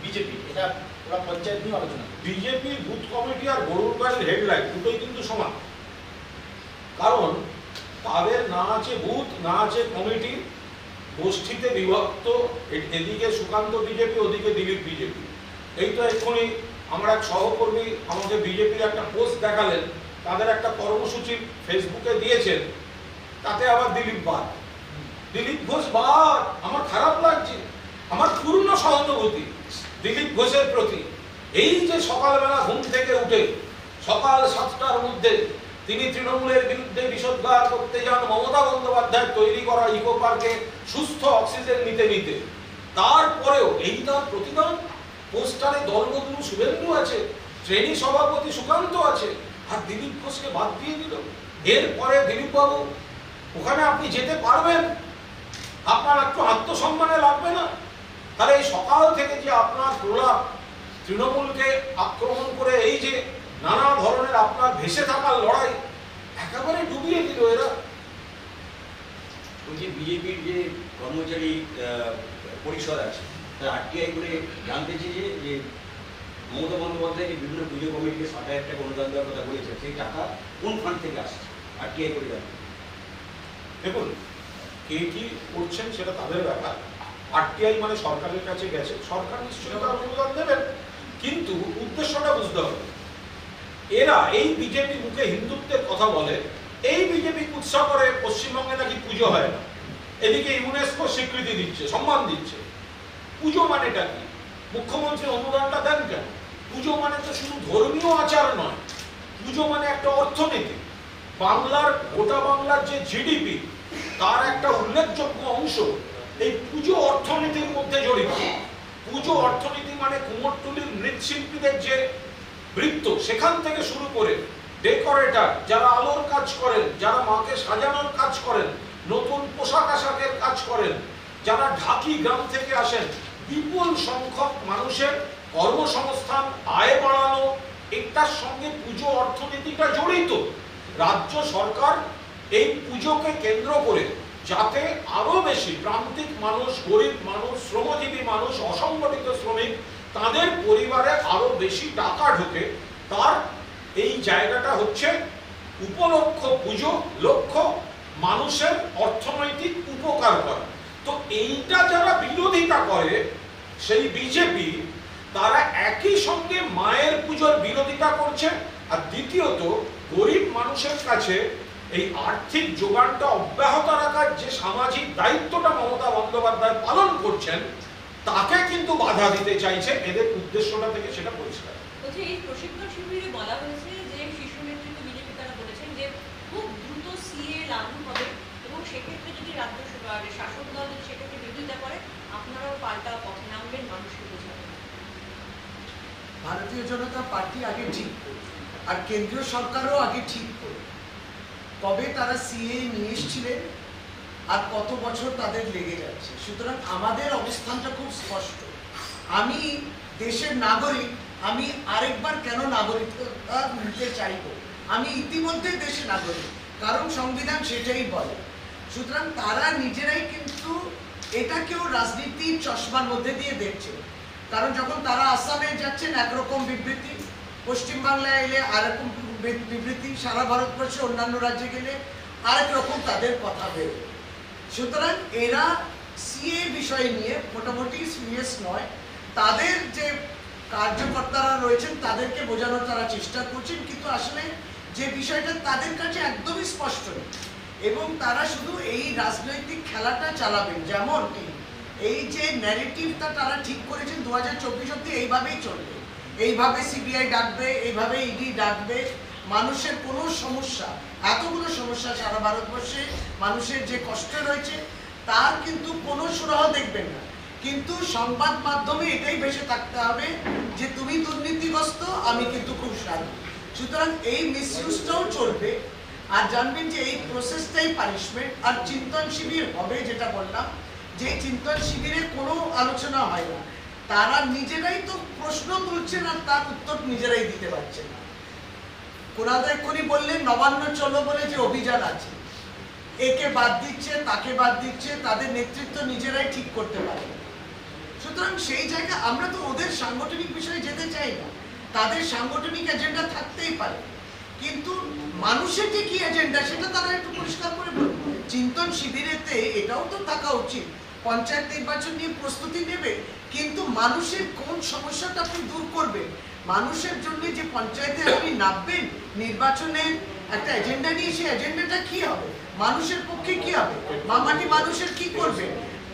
বিজেপি এটা ওরা পঞ্চায়েত নিয়ে আলোচনা। বিজেপির বুথ কমিটি আর গরুর গাড়ির হেডলাইন দুটোই কিন্তু সমান। কারণ তাদের না আছে বুথ, না আছে কমিটি, গোষ্ঠীতে বিভক্ত। এদিকে সুকান্ত বিজেপি, ওদিকে দিলীপ বিজেপি। এই তো এক্ষুনি আমরা এক সহকর্মী আমাকে বিজেপির একটা পোস্ট দেখালেন, তাদের একটা কর্মসূচি ফেসবুকে দিয়েছেন, তাতে আবার দিলীপ বাদ, দিলীপ ঘোষ বাদ। আমার খারাপ লাগছে, আমার পূর্ণ সহানুভূতি দিলীপ ঘোষের প্রতি। এই যে সকালবেলা ঘুম থেকে উঠে সকাল 7টার মধ্যে তিনি তৃণমূলের বিরুদ্ধে বিষোদ্গার করতে যান মমতা বন্দ্যোপাধ্যায়ের তৈরি করা ইকো পার্কে সুস্থ অক্সিজেন নিতে নিতে, তারপরেও এই তার প্রতিদান। পোস্টারে দলবদলু শুভেন্দু আছে, ট্রেনি সভাপতি সুকান্ত আছে, আর দিলীপ ঘোষকে বাদ দিয়ে দিল। এরপরে দিলীপ বাবু ওখানে আপনি যেতে পারবেন? আপনার একটু আত্মসম্মানে লাগবে না? তাহলে এই সকাল থেকে যে আপনার প্রলাপ, তৃণমূলকে আক্রমণ করে এই যে নানা ধরনের আপনার ভেসে থাকার লড়াই, একেবারে ডুবিয়ে দিল এরা। ওই যে বিজেপির যে কর্মচারী পরিষদ আছে তারা আরটিআই করে জানতে চেয়েছে যে মমতা বন্দ্যোপাধ্যায় যে বিভিন্ন পুজো কমিটিকে 60,000 টাকা অনুদান দেওয়ার কথা বলেছে, সেই টাকা কোন ফান্ড থেকে আসছে আর কে করে যাবে? দেখুন, কে কি করছেন সেটা তাদের ব্যাপার। আরটিআই মানে সরকারের কাছে গেছে, সরকার নিশ্চয়ই তার অনুদান দেবেন, কিন্তু উদ্দেশ্যটা বুঝতে হবে। এরা এই বিজেপি মুখে হিন্দুত্বের কথা বলে, এই বিজেপি উৎসাহ করে পশ্চিমবঙ্গে নাকি পুজো হয় না, এদিকে ইউনেস্কো স্বীকৃতি দিচ্ছে, সম্মান দিচ্ছে। পুজো মানেটা কি? মুখ্যমন্ত্রী অনুদানটা দেন কেন? পুজো মানে তো শুধু ধর্মীয় আচার নয়, পুজো মানে একটা অর্থনীতি। বাংলার, গোটা বাংলার যে জিডিপি, তার একটা উল্লেখযোগ্য অংশ এই পুজো অর্থনীতির মধ্যে জড়িত। পুজো অর্থনীতি মানে কুমোরটুলির মৃৎশিল্পীদের যে বৃত্ত, সেখান থেকে শুরু করে ডেকোরেটর, যারা আলোর কাজ করেন, যারা মাকে সাজানোর কাজ করেন, নতুন পোশাক আশাকের কাজ করেন, যারা ঢাকি গ্রাম থেকে আসেন, বিপুল সংখ্যক মানুষের কর্মসংস্থান, আয় বাড়ানো, এটার সঙ্গে পুজো অর্থনীতিটা জড়িত। রাজ্য সরকার এই পুজোকে কেন্দ্র করে যাতে আরো বেশি প্রান্তিক মানুষ, গরিব মানুষ, শ্রমজীবী মানুষ, অসংগঠিত শ্রমিক, তাদের পরিবারে আরো বেশি টাকা ঢোকে, তার এই জায়গাটা হচ্ছে উপলক্ষ পুজো, লক্ষ্য মানুষের অর্থনৈতিক উপকার করা। তো এইটা যারা বিরোধিতা করে, সেই বিজেপি, তারা একই সঙ্গে মায়ের পুজোর বিরোধিতা করছে, আর দ্বিতীয়ত গরিব মানুষের কাছে এই আর্থিক যোগানটা অব্যাহত রাখার যে সামাজিক দায়িত্বটা মমতা বন্দ্যোপাধ্যায় পালন করছেন, তাকে কিন্তু বাধা দিতে চাইছে। এদের উদ্দেশ্যটা থেকে সেটা পরিষ্কার। বলছি, এই প্রশিক্ষণ শিবিরে বলা হয়েছে যে শীর্ষ নেতৃত্ব বিজেপি তারা বলেছেন যে খুব দ্রুত সিএ লাগু হবে এবং সেক্ষেত্রে যদি রাজ্য শাসক দল যদি সেক্ষেত্রে বিরোধিতা করে, আপনারাও পাল্টা পথে নামবেন, মানুষকে বোঝাবেন। ভারতীয় জনতা পার্টি আগে ঠিক করবে, আর কেন্দ্রীয় সরকারও আগে ঠিক করবে কবে তারা সিএ নিয়ে এসেছিলেন আর কত বছর তাদের লেগে যাচ্ছে। সুতরাং আমাদের অবস্থানটা খুব স্পষ্ট। আমি দেশের নাগরিক, আমি আরেকবার কেন নাগরিকতা নিতে চাইব? আমি ইতিমধ্যে দেশের নাগরিক, কারণ সংবিধান সেটাই বলে। সুতরাং তারা নিজেরাই কিন্তু এটাকেও রাজনীতির চশমার মধ্যে দিয়ে দেখছে। কারণ যখন তারা আসামে যাচ্ছেন একরকম বিবৃতি, পশ্চিমবাংলায় এলে আরেকরকম বিবৃতি, সারা ভারতবর্ষে অন্যান্য রাজ্যে গেলে আরেক রকম তাদের কথা বেরোবে। সুতরাং এরা সিএ বিষয় নিয়ে মোটামুটি সিরিয়াস নয়। তাদের যে কার্যকর্তারা রয়েছেন তাদেরকে বোঝানোর তারা চেষ্টা করছেন, কিন্তু আসলে যে বিষয়টা তাদের কাছে একদমই স্পষ্ট নেই এবং তারা শুধু এই রাজনৈতিক খেলাটা চালাবেন। যেমন এই যে ন্যারেটিভটা তারা ঠিক করেছেন 2024 অব্দি এইভাবেই চলবে, এইভাবে সিবিআই ডাকবে, এইভাবে ইডি ডাকবে। মানুষের কোনো সমস্যা, এতগুলো সমস্যা সারা ভারতবর্ষে মানুষের যে কষ্ট রয়েছে, তার কিন্তু কোনো সুরাহ দেখবেন না। কিন্তু সংবাদ মাধ্যমে এটাই ভেসে থাকতে হবে যে তুমি দুর্নীতিগ্রস্ত, আমি কিন্তু খুব শান্ত। সুতরাং এই মিসইউজটাও চলবে। আর জানবেন যে এই প্রসেসটাই পানিশমেন্ট। আর চিন্তন শিবির হবে, যেটা বললাম, যে চিন্তন শিবিরে কোনো আলোচনা হয় না, তারা নিজেরাই তো প্রশ্ন তুলছেন আর তার উত্তর নিজেরাই দিতে পারছেন না। কোনাদা এক্ষুনি বললেন নবান্ন চলো বলে যে অভিযান আছে, একে বাদ দিচ্ছে, তাকে বাদ দিচ্ছে, তাদের নেতৃত্ব নিজেরাই ঠিক করতে পারে। সুতরাং সেই জায়গায় আমরা তো ওদের সাংগঠনিক বিষয়ে যেতে চাই না। তাদের সাংগঠনিক এজেন্ডা থাকতেই পারে, কিন্তু মানুষের যে কি এজেন্ডা সেটা তারা একটু পরিষ্কার করে বলবে। চিন্তন শিবিরেতে এটাও তো থাকা উচিত, পঞ্চায়েত নির্বাচন নিয়ে প্রস্তুতি নেবে, কিন্তু মানুষের কোন সমস্যাটা আপনি দূর করবেন, মানুষের জন্য যে পঞ্চায়েতে আপনি নামবেন নির্বাচনের একটা এজেন্ডা নিয়ে, সেই এজেন্ডাটা কি হবে, মানুষের পক্ষে কি হবে, মামাটি মানুষের কি করবে।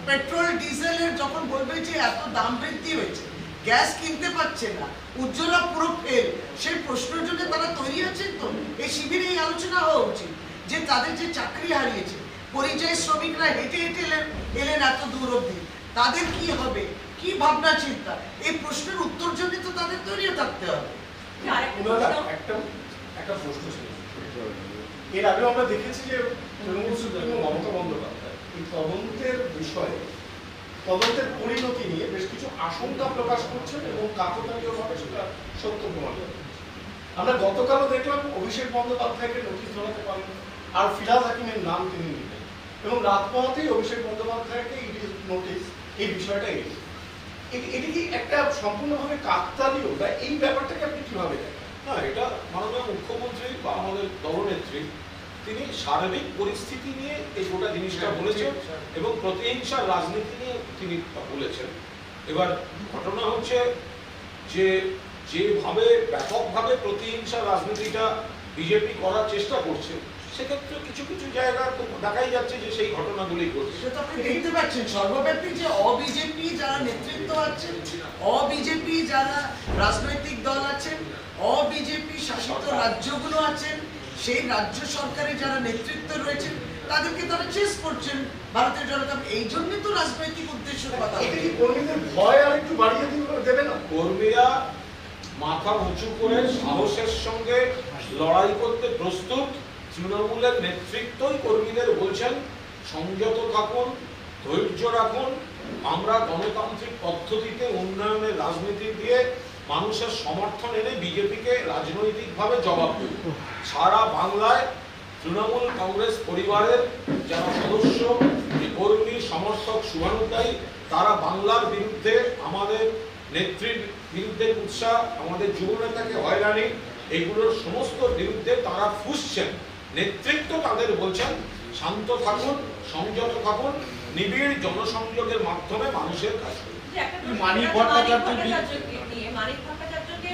পেট্রোল ডিজেলের যখন বলবে যে এত দাম বৃদ্ধি হয়েছে, গ্যাস কিনতে পারছে না, উজ্জ্বলা পুরো ফেল, সেই প্রশ্নের জন্য তারা তৈরি আছেন। তো এই শিবিরে এই আলোচনা হওয়া উচিত যে তাদের যে চাকরি হারিয়েছে, পরিযায়ী শ্রমিকরা হেঁটে হেঁটে এলেন এত দূর অব্দি, তাদের কি হবে, কি ভাবনা চিন্তা, এই প্রশ্নের উত্তর জন্য তো তাদের তৈরি থাকতে হবে। একটা প্রশ্ন ছিল, এর আগে আমরা দেখেছি যে তৃণমূল সুপ্রিমো মমতা বন্দ্যোপাধ্যায় এই তদন্তের বিষয়ে, তদন্তের পরিণতি নিয়ে বেশ কিছু আশঙ্কা প্রকাশ করছেন এবং কাকতালীয়ভাবে সেটা সত্য প্রমাণ করছেন। আমরা গতকালও দেখলাম অভিষেক বন্দ্যোপাধ্যায়কে নোটিশ ধরাতে পারেন, আর ফিরহাদ হাকিমের নাম তিনি নিলেন এবং রাত পোহাতেই অভিষেক বন্দ্যোপাধ্যায়কে নোটিশ এই বিষয়টা এলো। এটি কি একটা সম্পূর্ণভাবে কাকতালীয়, বা এই ব্যাপারটাকে আপনি কিভাবে দেখেন? না, এটা মাননীয় মুখ্যমন্ত্রী বা আমাদের দলনেত্রী তিনি সার্বিক পরিস্থিতি নিয়ে এই গোটা জিনিসটা বলেছেন এবং প্রতিহিংসার রাজনীতি নিয়ে তিনি বলেছেন। এবার ঘটনা হচ্ছে যে যেভাবে ব্যাপকভাবে প্রতিহিংসার রাজনীতিটা বিজেপি করার চেষ্টা করছে, সেক্ষেত্রে কিছু কিছু জায়গায় তো দেখাই যাচ্ছে যে সেই ঘটনাগুলি ঘটছে। সেটা আপনি দেখতে পাচ্ছেন সর্বব্যাপী যে অবিজেপি যারা নেতৃত্ব আছেন, অবিজেপি যারা রাজনৈতিক দল আছেন, অবিজেপি শাসিত রাজ্যগুলো আছেন, সেই রাজ্য সরকারে যারা নেতৃত্ব রয়েছেন তাদেরকে তারা চেস করছেন ভারতীয় জনতা। এই জন্য তো রাজনৈতিক উদ্দেশ্যের কথা। এটা কি কর্মীদের ভয় আর একটু বাড়িয়ে দেবে না? কর্মীরা মাথা উঁচু করে সাহসের সঙ্গে লড়াই করতে প্রস্তুত। তৃণমূলের নেতৃত্বই কর্মীদের বলছেন সংযত থাকুন, ধৈর্য রাখুন, আমরা গণতান্ত্রিক পদ্ধতিতে উন্নয়নের রাজনীতি দিয়ে মানুষের সমর্থন এনে বিজেপিকে রাজনৈতিকভাবে জবাব দেব। সারা বাংলায় তৃণমূল কংগ্রেস পরিবারের যারা সদস্য, কর্মী, সমর্থক, শুভানুধ্যায়ী, তারা বাংলার বিরুদ্ধে, আমাদের নেত্রীর বিরুদ্ধে উৎসাহ, আমাদের যুব নেতাকে হয়রানি, এগুলোর সমস্ত বিরুদ্ধে তারা ফুঁসছেন। নেতৃত্ব তাদের বলছেন শান্ত থাকুন, সংযত থাকুন, নিবিড় জনসংযোগের মাধ্যমে মানুষের কাজ করুন। মানিক ভট্টাচার্যকে নিয়ে, মানিক ভট্টাচার্যকে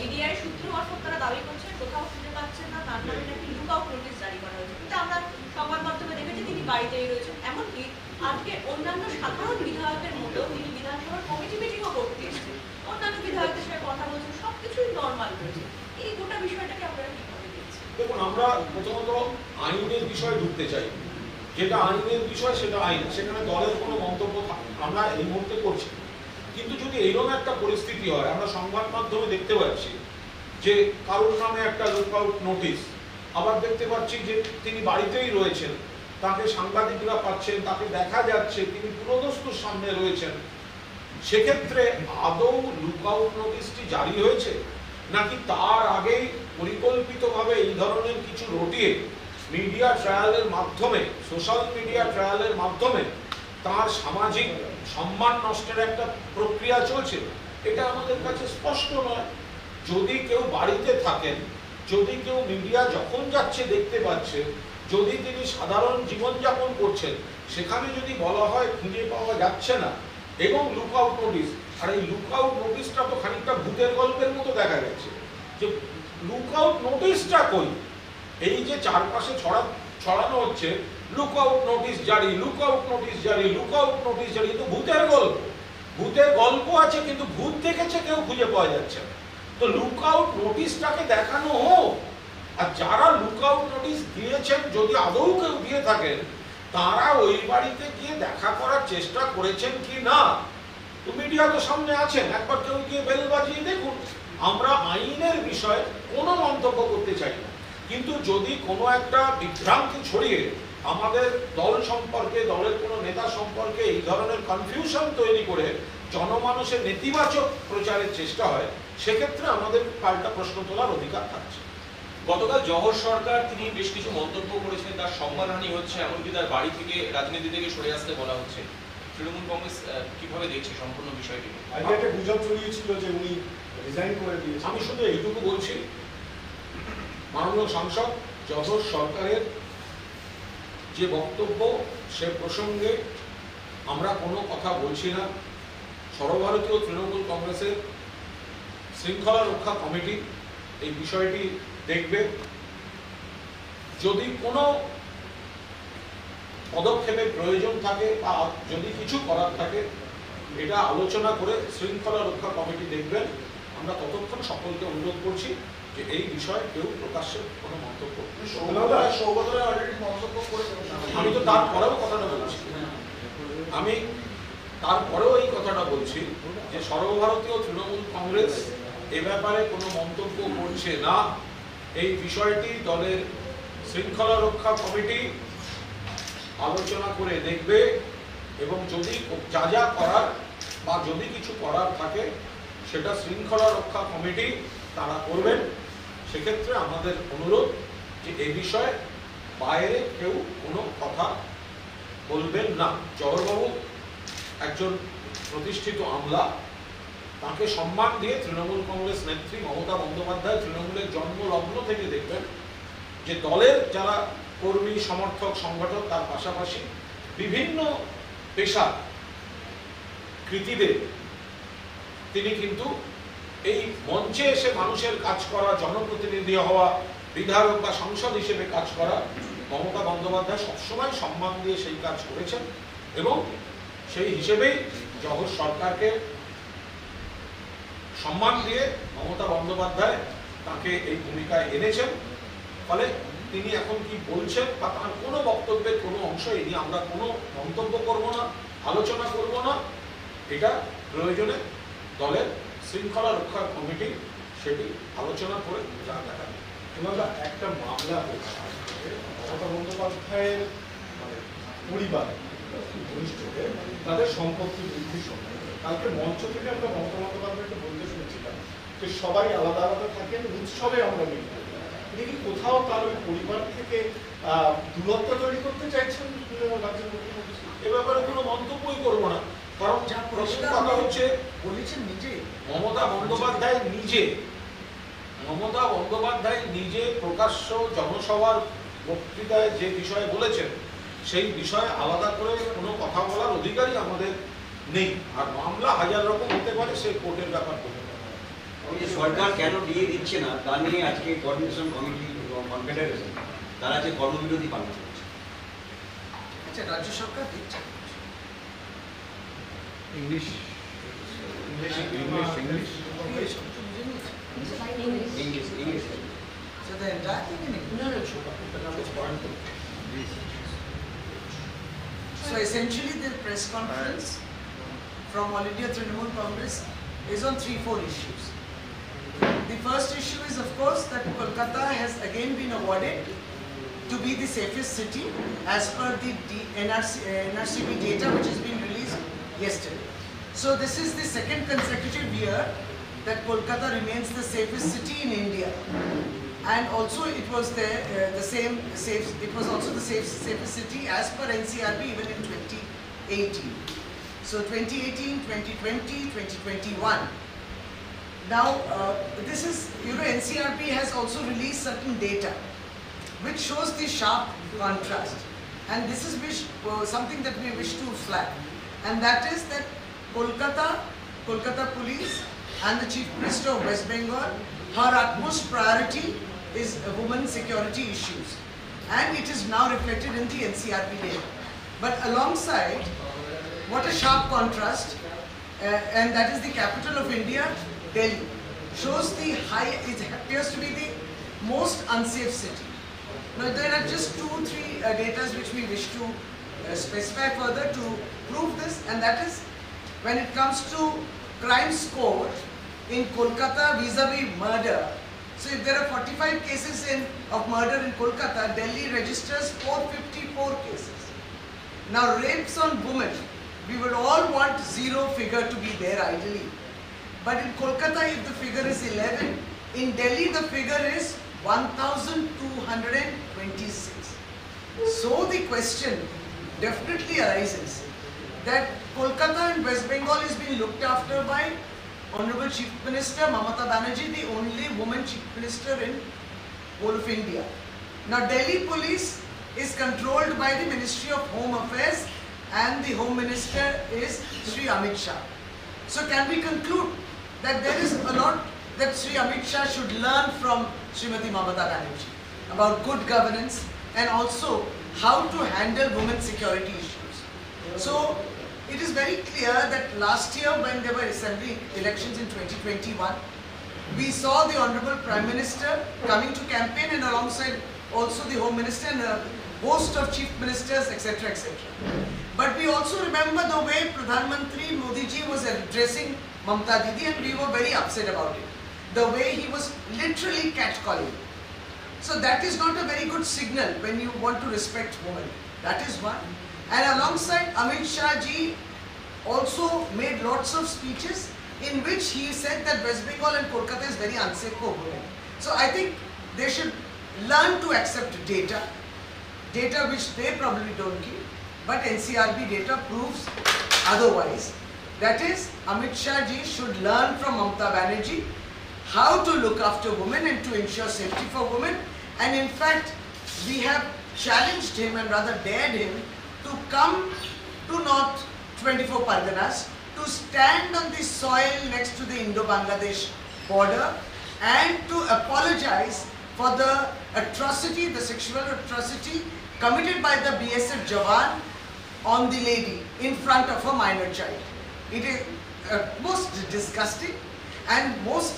ইডিআই সূত্র মারফত তারা দাবি করছে কোথাও খুঁজে পাচ্ছেন না, তার নামে নাকি লুকআউট নোটিশ জারি করা হয়েছে। কিন্তু আমরা সংবাদ মাধ্যমে দেখেছি তিনি বাড়িতেই রয়েছেন। এমনকি আজকে অন্যান্য সাধারণ বিধায়কের মতো তিনি বিধানসভার কমিটি মিটিংও করতে এসেছেন, অন্যান্য বিধায়কদের সাথে কথা বলছেন, সবকিছুই নর্মাল রয়েছে। এই গোটা বিষয়টাকে আপনারা কিভাবে দেখছেন? দেখুন, আমরা প্রথমত আইনের বিষয়ে ঢুকতে চাই। যেটা আইনের বিষয় সেটা আইন, সেখানে দলের কোনো মন্তব্য আমরা এই মুহূর্তে করছি। কিন্তু যদি এইরকম একটা পরিস্থিতি হয়, আমরা সংবাদ মাধ্যমে দেখতে পাচ্ছি যে কারোর নামে একটা লুকআউট নোটিশ, আবার দেখতে পাচ্ছি যে তিনি বাড়িতেই রয়েছেন, তাকে সাংবাদিকরা পাচ্ছেন, তাকে দেখা যাচ্ছে তিনি পুরোদস্তুর সামনে রয়েছেন, সেক্ষেত্রে আদৌ লুকআউট নোটিশটি জারি হয়েছে নাকি তার আগেই পরিকল্পিতভাবে এই ধরনের কিছু রটিয়ে মিডিয়া ট্রায়ালের মাধ্যমে, সোশ্যাল মিডিয়া ট্রায়ালের মাধ্যমে তার সামাজিক সম্মান নষ্টের একটা প্রক্রিয়া চলছে? এটা আমাদের কাছে স্পষ্ট নয়। যদি কেউ বাড়িতে থাকেন, যদি কেউ মিডিয়া যখন যাচ্ছে দেখতে পাচ্ছে, যদি তিনি সাধারণ জীবনযাপন করছেন, সেখানে যদি বলা হয় খুঁজে পাওয়া যাচ্ছে না এবং লুকআউট নোটিশ, আর এই লুকআউট নোটিশটা তো খানিকটা ভূতের গল্পের মতো দেখা গেছে যে লুকআউট নোটিশটা কই? এই যে চারপাশে ছড়ানো হচ্ছে লুকআউট নোটিশ জারি, লুকআউট নোটিশ জারি, লুকআউট নোটিশ জারি, তো ভূতের গল্প। ভূতের গল্প আছে কিন্তু ভূত দেখেছে কেউ খুঁজে পাওয়া যাচ্ছে না। তো লুকআউট নোটিশটাকে দেখানো হোক, আর যারা লুকআউট নোটিশ দিয়েছেন যদি আদৌ কেউ দিয়ে থাকেন, তারা ওই বাড়িতে গিয়ে দেখা করার চেষ্টা করেছেন কি না। তো মিডিয়া তো সামনে আছেন, একবার কেউ গিয়ে বেল বাজিয়ে দেখুন। আমরা আইনের বিষয়ে কোনো মন্তব্য করতে চাই না, কিন্তু যদি কোনো একটা বিভ্রান্তি ছড়িয়ে আমাদের দল সম্পর্কে, দলের কোনো নেতা সম্পর্কে এই ধরনের কনফিউশন তৈরি করে জনমানুষের নেতিবাচক প্রচারের চেষ্টা হয়, সেক্ষেত্রে আমাদের পাল্টা প্রশ্ন তোলার অধিকার থাকছে। গতকাল জহর সরকার তিনি বেশ কিছু মন্তব্য করেছেন, তার সম্মানহানি হচ্ছে, এমনকি তার বাড়ি থেকে, রাজনীতি থেকে সরে আসতে বলা হচ্ছে। তৃণমূল কংগ্রেস কিভাবে দেখছে সম্পূর্ণ বিষয়টি? আগে একটা গুজব ছড়িয়েছিল যে উনি রিজাইন করে দিয়েছেন। আমি শুধু এইটুকু বলছি, মাননীয় সাংসদ জহর সরকারের যে বক্তব্য, সে প্রসঙ্গে আমরা কোনো কথা বলছি না। সর্বভারতীয় তৃণমূল কংগ্রেসের শৃঙ্খলা রক্ষা কমিটি এই বিষয়টি দেখবে। যদি কোনো পদক্ষেপের প্রয়োজন থাকে বা যদি কিছু করার থাকে, এটা আলোচনা করে শৃঙ্খলা রক্ষা কমিটি দেখবেন। আমরা ততক্ষণ সকলকে অনুরোধ করছি যে এই বিষয়ে কেউ প্রকাশ্যে কোনো মন্তব্য। আমি তো তারপরেও কথাটা বলছি, আমি তারপরেও এই কথাটা বলছি যে সর্বভারতীয় তৃণমূল কংগ্রেস এ ব্যাপারে কোনো মন্তব্য করছে না। এই বিষয়টি দলের শৃঙ্খলা রক্ষা কমিটি আলোচনা করে দেখবে এবং যদি যা যা করার বা যদি কিছু করার থাকে সেটা শৃঙ্খলা রক্ষা কমিটি তারা করবেন। সেক্ষেত্রে আমাদের অনুরোধ যে এ বিষয়ে বাইরে কেউ কোনো কথা বলবেন না। জহরবাবু একজন প্রতিষ্ঠিত আমলা, তাকে সম্মান দিয়ে তৃণমূল কংগ্রেস নেত্রী মমতা বন্দ্যোপাধ্যায় তৃণমূলের জন্মলগ্ন থেকে দেখবেন যে দলের যারা কর্মী সমর্থক সংগঠক তার পাশাপাশি বিভিন্ন পেশার কৃতীদের তিনি কিন্তু এই মঞ্চে এসে মানুষের কাজ করা, জনপ্রতিনিধি হওয়া, বিধায়ক বা সাংসদ হিসেবে কাজ করা মমতা বন্দ্যোপাধ্যায় সবসময় সম্মান দিয়ে সেই কাজ করেছেন এবং সেই হিসেবেই জগৎ সরকারকে সম্মান দিয়ে মমতা বন্দ্যোপাধ্যায় তাকে এই ভূমিকায় এনেছেন। ফলে তিনি এখন কি বলছেন বা তার কোনো বক্তব্যের কোনো অংশ এই নিয়ে আমরা কোনো মন্তব্য করব না, আলোচনা করব না। এটা প্রয়োজনে দলের শৃঙ্খলা রক্ষা কমিটি সেটি আলোচনা করে যা দেখা যায়। ওনারা একটা মামলা হয়েছে মমতা বন্দ্যোপাধ্যায়ের মানে পরিবার ঘনিষ্ঠদের তাদের সম্পত্তি বৃদ্ধির সময় কালকে মঞ্চ থেকে আমরা মমতা বন্দ্যোপাধ্যায়কে বলতে শুনেছিলাম যে সবাই আলাদা আলাদা থাকেন, উৎসবে আমরা মিলি। তিনি কি কোথাও তার ওই পরিবার থেকে দূরত্ব তৈরি করতে চাইছেন রাজ্যের মুখ্যমন্ত্রী? এ ব্যাপারে কোনো মন্তব্যই করবো না, কারণ যা প্রথম পরিষ্কার কথা হচ্ছে বলেছেন নিজে মমতা বন্দ্যোপাধ্যায় নিজে প্রকাশ্য জনসভার বক্তৃতায় যে বিষয়ে বলেছেন সেই বিষয়ে আলাদা করে কোনো কথা বলার অধিকারই আমাদের নেই। আর মামলা হাজার রকম হতে পারে, সেই কোর্টের ব্যাপার হতে পারে। সরকার কেন দিয়ে দিচ্ছে না তা নিয়ে আজকে কোঅর্ডিনেশন কমিটি এবং কনফেডারেশন তারা যে কর্মবিরতি পালন করছে। আচ্ছা, রাজ্য সরকার দিচ্ছে English So the entire thing in English. So essentially the press conference from All India Trinamool Congress is on 3-4 issues. The first issue is of course that Kolkata has again been awarded to be the safest city as per the NRCB data which has been released yesterday. So this is the second consecutive year that Kolkata remains the safest city in India. And also it was the safest city as per NCRB even in 2018. So 2018, 2020, 2021. Now this is, NCRB has also released certain data which shows the sharp contrast. And this is something that we wish to flag. And that is that Kolkata Police and the Chief Minister of West Bengal, her utmost priority is women's security issues. And it is now reflected in the NCRB data. But alongside, what a sharp contrast, and that is the capital of India, Delhi, shows it appears to be the most unsafe city. Now there are just 2-3 data which we wish to specify further to prove this, and that is when it comes to crime score in Kolkata vis-a-vis murder. So if there are 45 cases of murder in Kolkata, Delhi registers 454 cases. Now rapes on women, we would all want 0 figure to be there ideally. But in Kolkata, if the figure is 11, in Delhi the figure is 1,226. So the question definitely arises that Kolkata and West Bengal is being looked after by Honorable Chief Minister Mamata Banerjee, the only woman Chief Minister in whole of India. Now Delhi Police is controlled by the Ministry of Home Affairs and the Home Minister is Sri Amit Shah. So can we conclude that there is a lot that Sri Amit Shah should learn from Srimati Mamata Banerjee about good governance and also how to handle women's security issues. So it is very clear that last year when there were assembly elections in 2021, we saw the Honorable Prime Minister coming to campaign and alongside also the Home Minister and a host of Chief Ministers, etc. etc. But we also remember the way Pradhan Mantri Modi ji was addressing Mamata Didi, and we were very upset about it. The way he was literally catcalling. So that is not a very good signal when you want to respect women. That is one. And alongside, Amit Shah ji also made lots of speeches in which he said that West Bengal and Kolkata is very unsafe for women. So I think they should learn to accept data which they probably don't give, but NCRB data proves otherwise. That is, Amit Shah ji should learn from Mamata Banerjee how to look after women and to ensure safety for women. And in fact, we have challenged him and rather dared him to come to North 24 Parganas, to stand on the soil next to the Indo-Bangladesh border and to apologize for the atrocity, the sexual atrocity committed by the BSF Jawan on the lady in front of a minor child. It is most disgusting and most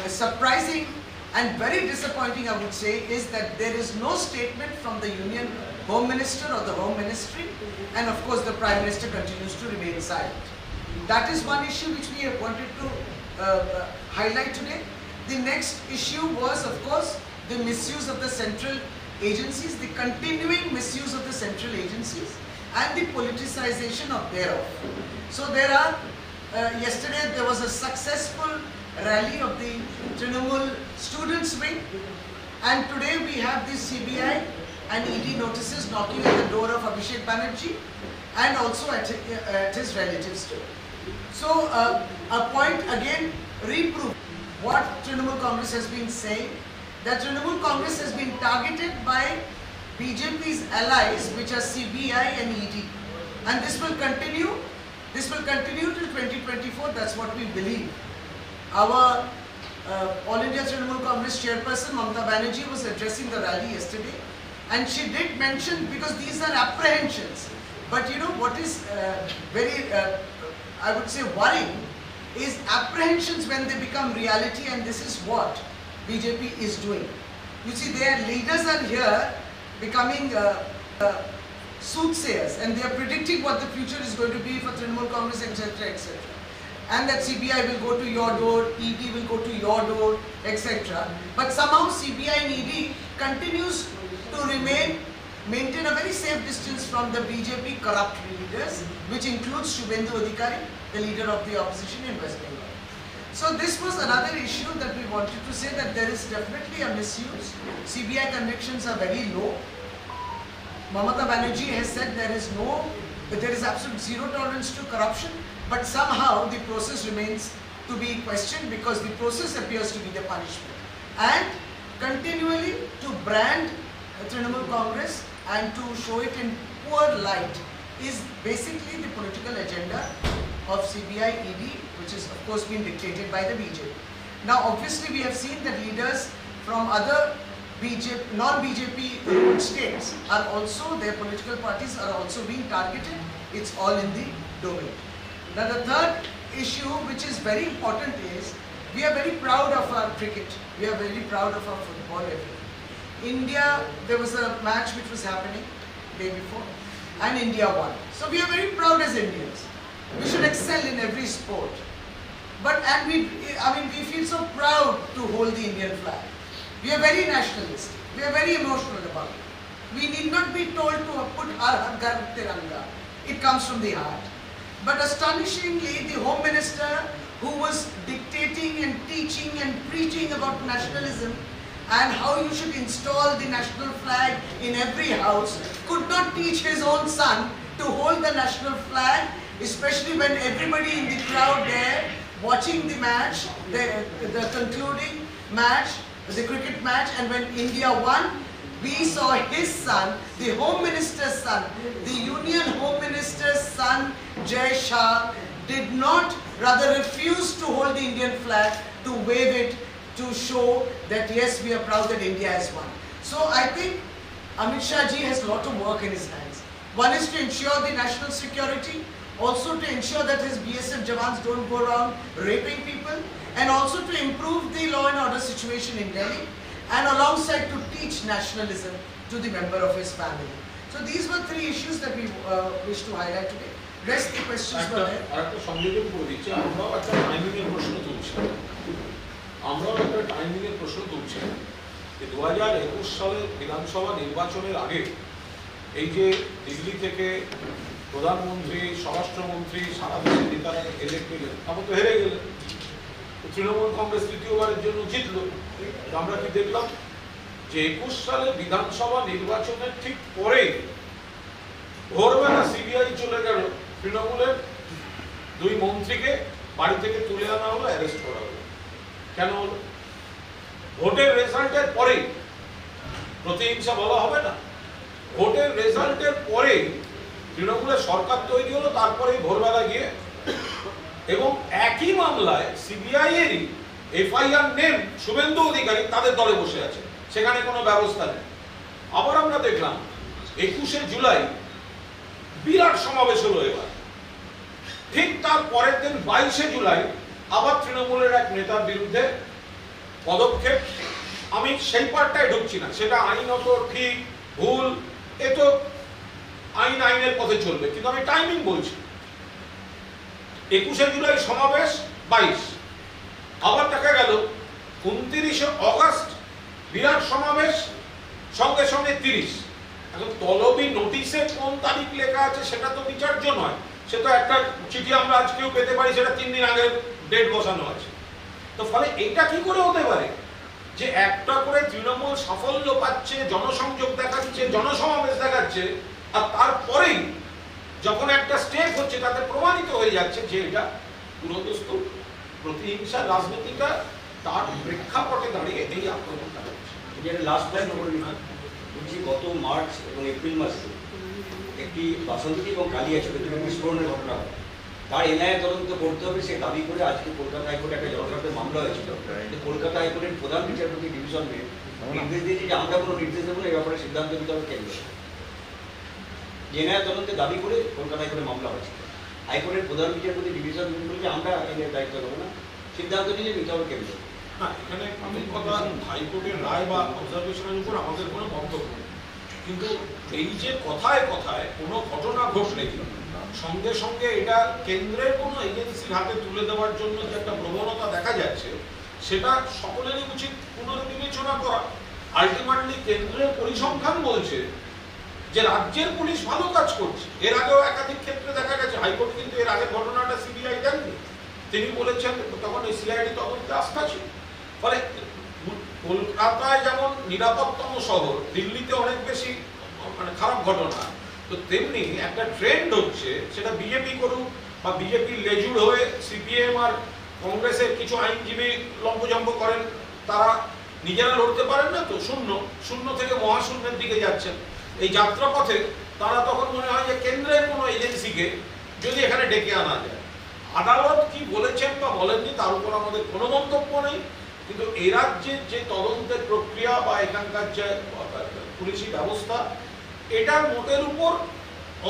surprising and very disappointing, I would say, is that there is no statement from the Union Home Minister or the Home Ministry, and of course the Prime Minister continues to remain silent. That is one issue which we have wanted to highlight today. The next issue was, of course, the misuse of the central agencies, the continuing misuse of the central agencies and the politicization of thereof. So there are, yesterday there was a successful rally of the Trinamool students wing, and today we have the CBI and ED notices knocking at the door of Abhishek Banerjee and also at his relatives too. So a point again reproof what Trinamool Congress has been saying, that Trinamool Congress has been targeted by BJP's allies, which are CBI and ED, and this will continue. This will continue till 2024. That's what we believe. Our All India Trinamool Congress chairperson Mamata Banerjee was addressing the rally yesterday, and she did mention, because these are apprehensions, but you know what is very I would say worrying is apprehensions when they become reality, and this is what BJP is doing. You see, their leaders are here becoming soothsayers, and they are predicting what the future is going to be for Trinamool Congress, etc., etc. And that CBI will go to your door, ED will go to your door, etc. But somehow CBI and ED continues to maintain a very safe distance from the BJP corrupt leaders, which includes Shubhendu Adhikari, the leader of the opposition in West Bengal. So this was another issue that we wanted to say, that there is definitely a misuse. CBI convictions are very low. Mamata Banerjee has said there is absolute zero tolerance to corruption, but somehow the process remains to be questioned, because the process appears to be the punishment. And continually to brand Trinamool Congress and to show it in poor light is basically the political agenda of CBI, ED, which is of course being dictated by the BJP. Now obviously we have seen that leaders from other non-BJP states are also, their political parties are also being targeted. It's all in the domain. Now the third issue, which is very important, is we are very proud of our cricket. We are very proud of our football. India, there was a match which was happening day before, and India won. So we are very proud as Indians. We should excel in every sport. We feel so proud to hold the Indian flag. We are very nationalistic. We are very emotional about it. We need not be told to put our Har Tiranga. It comes from the heart. But astonishingly, the Home Minister, who was dictating and teaching and preaching about nationalism and how you should install the national flag in every house, could not teach his own son to hold the national flag, especially when everybody in the crowd there watching the match, the concluding match, the cricket match, and when India won, we saw his son, the Home Minister's son, the Union Home Minister's son, Jai Shah, did not, rather refused to hold the Indian flag, to wave it, to show that yes, we are proud that India has won. So I think Amit Shah ji has a lot of work in his hands. One is to ensure the national security, also to ensure that his BSF Jawans don't go around raping people, and also to improve the law and order situation in Delhi, and alongside to teach nationalism to the member of his family. So these were three issues that we wish to highlight today. Rest the questions were there. আরেকটা সংযোজন করে দিচ্ছি, আমরাও একটা টাইমিংয়ের প্রশ্ন তুলছি। যে 2021 সালের বিধানসভা নির্বাচনের আগে এই যে দিল্লি থেকে প্রধানমন্ত্রী, স্বরাষ্ট্রমন্ত্রী, সারা দেশের নেতারা এলেক্ট হলেন, তারপর তো হেরে গেলেন। তৃণমূল কংগ্রেস তৃতীয়বারের জন্য জিতল। আমরা কি দেখলাম যে 21 সালের বিধানসভা নির্বাচনের ঠিক পরে ভোরবেলা সিবিআই চলে গেল, তৃণমূলের 2 মন্ত্রীকে বাড়ি থেকে তুলে আনা হলো, অ্যারেস্ট করা হলো। কেন হলো? ভোটের রেজাল্টের পরেই প্রতিহিংসা বলা হবে না, ভোটের রেজাল্টের পরেই তৃণমূলের সরকার তৈরি হলো, তারপরেই ভোরবেলা গিয়ে এবং একই মামলায় সিবিআই এরই এফআইআর নেম শুভেন্দু অধিকারী তাদের দলে বসে আছে, সেখানে কোনো ব্যবস্থা নেই। আবার আমরা দেখলাম 21শে জুলাই বিরাট সমাবেশ হলো এবার, ঠিক তার পরের দিন 22শে জুলাই আবার তৃণমূলের এক নেতার বিরুদ্ধে পদক্ষেপ। আমি সেই পার্টটায় ঢুকছি না, সেটা আইনত ঠিক ভুল, এ তো আইনের পথে চলবে, কিন্তু আমি টাইমিং বলছি। 21শে জুলাই সমাবেশ 22, আবার দেখা গেল 29শে অগাস্ট বিরাট সমাবেশ, সঙ্গে সঙ্গে 30। এখন তলবি নোটিশে কোন তারিখ লেখা আছে সেটা তো বিচার্য নয়, সেটা একটা চিঠি আমরা আজকেও পেতে পারি, সেটা 3 দিন আগে ডেট বসানো আছে। তো ফলে এটা কি করে হতে পারে যে একটা করে তৃণমূল সাফল্য পাচ্ছে, জনসংযোগ দেখাচ্ছে, জনসমাবেশ দেখাচ্ছে, আর তারপরেই যখন একটা স্টেপ হচ্ছে তাতে প্রমাণিত হয়ে যাচ্ছে যে এটা পুরোদস্তুর প্রতিহিংসার রাজনীতিটা তার প্রেক্ষাপটে দাঁড়িয়ে এই আক্রমণটা হচ্ছে। লাস্ট পয়েন্ট বলছি, গত মার্চ এবং এপ্রিল মাসে একটি বাসন্তী এবং কালিয়াচকে দুটো বিস্ফোরণের ঘটনা হয়, তার এনআইএ তদন্ত করতে হবে সে দাবি করে আজকে কলকাতা হাইকোর্টে একটা জনস্বার্থের মামলা হয়েছিল। কলকাতা হাইকোর্টের প্রধান বিচারপতি ডিভিশন বেঞ্চ নির্দেশ দিয়েছে যে আমরা কোনো নির্দেশ দেবো না, এই ব্যাপারে সিদ্ধান্ত নিতে হবে কেন্দ্র। এনআইএ তদন্তের দাবি করে কলকাতা হাইকোর্টে মামলা হয়েছিল, হাইকোর্টের প্রধান বিচারপতি ডিভিশন বেঞ্চ বলেছে আমরা এর দায়িত্ব দেবো না, সিদ্ধান্ত নিলে নিতে হবে কেন্দ্র। হ্যাঁ, এখানে আমি কথা হাইকোর্টের রায় বা অবজারভেশনের উপর আমাদের কোনো বক্তব্য নেই, কিন্তু এই যে কথায় কথায় কোনো ঘটনা ঘটলে সঙ্গে সঙ্গে এটা কেন্দ্রের কোনো এজেন্সির হাতে তুলে দেওয়ার জন্য যে একটা প্রবণতা দেখা যাচ্ছে, সেটা সকলেরই উচিত পুনর্বিবেচনা করা। আলটিমেটলি কেন্দ্রের পরিসংখ্যান বলছে যে রাজ্যের পুলিশ ভালো কাজ করছে। এর আগেও একাধিক ক্ষেত্রে দেখা গেছে, হাইকোর্ট কিন্তু এর আগের ঘটনাটা সিবিআই দেননি, তিনি বলেছেন তখন এই সিআইডি তদন্তে আস্থা ছিল। ফলে কলকাতায় যেমন নিরাপত্তম শহর, দিল্লিতে অনেক বেশি খারাপ ঘটনা, তো তেমনি একটা ট্রেন্ড হচ্ছে, সেটা বিজেপি করুক বা বিজেপির লেজুড় হয়ে সিপিএম আর কংগ্রেসের কিছু আইনজীবী লম্বজম্ব করেন, তারা নিজেরা লড়তে পারেন না, তো শূন্য থেকে মহাশূন্যের দিকে যাচ্ছেন। এই যাত্রাপথে তারা তখন মনে হয় যে কেন্দ্রের কোনো এজেন্সিকে যদি এখানে ডেকে আনা যায়। আদালত কি বলেছেন বা বলেননি তার উপর আমাদের কোনো মন্তব্য নেই, কিন্তু এই রাজ্যের যে তদন্তের প্রক্রিয়া বা এখানকার যে পুলিশি ব্যবস্থা, এটার মোটের উপর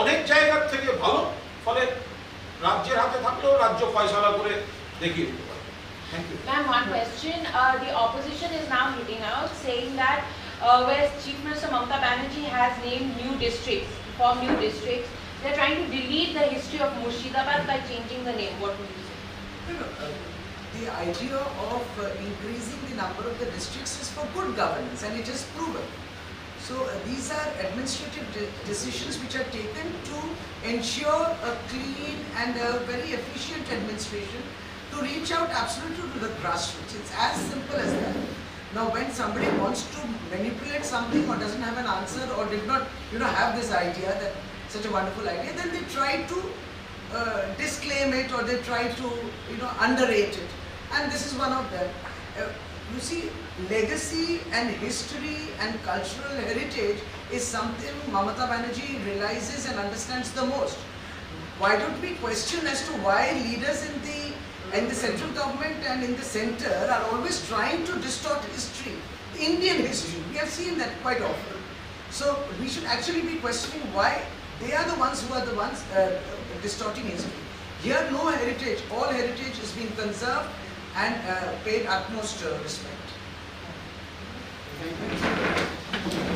অনেক জায়গার থেকে ভালো। ফলে রাজ্যের হাতে থাকলেও রাজ্য ফয়সালা করে দেখিয়ে দিতে পারে। Thank you. Ma'am, one question. The opposition is now hitting out, saying that where Chief Minister Mamata Banerjee has named new districts, formed new districts, they're trying to delete the history of Murshidabad by changing the name. What would you say? The idea of increasing the number of the districts is for good governance, and it is proven. So these are administrative decisions which are taken to ensure a clean and a very efficient administration, to reach out absolutely to the grassroots. It's as simple as that. Now when somebody wants to manipulate something or doesn't have an answer or did not have this idea, that such a wonderful idea, then they try to disclaim it, or they try to underrate it, and this is one of them. You see, legacy and history and cultural heritage is something Mamata Banerjee realizes and understands the most. Why don't we question as to why leaders in the central government and in the center are always trying to distort history, Indian history. We have seen that quite often. So we should actually be questioning why they are the ones who are the ones distorting history. Here no heritage, all heritage is being conserved and paid utmost respect. Thank you.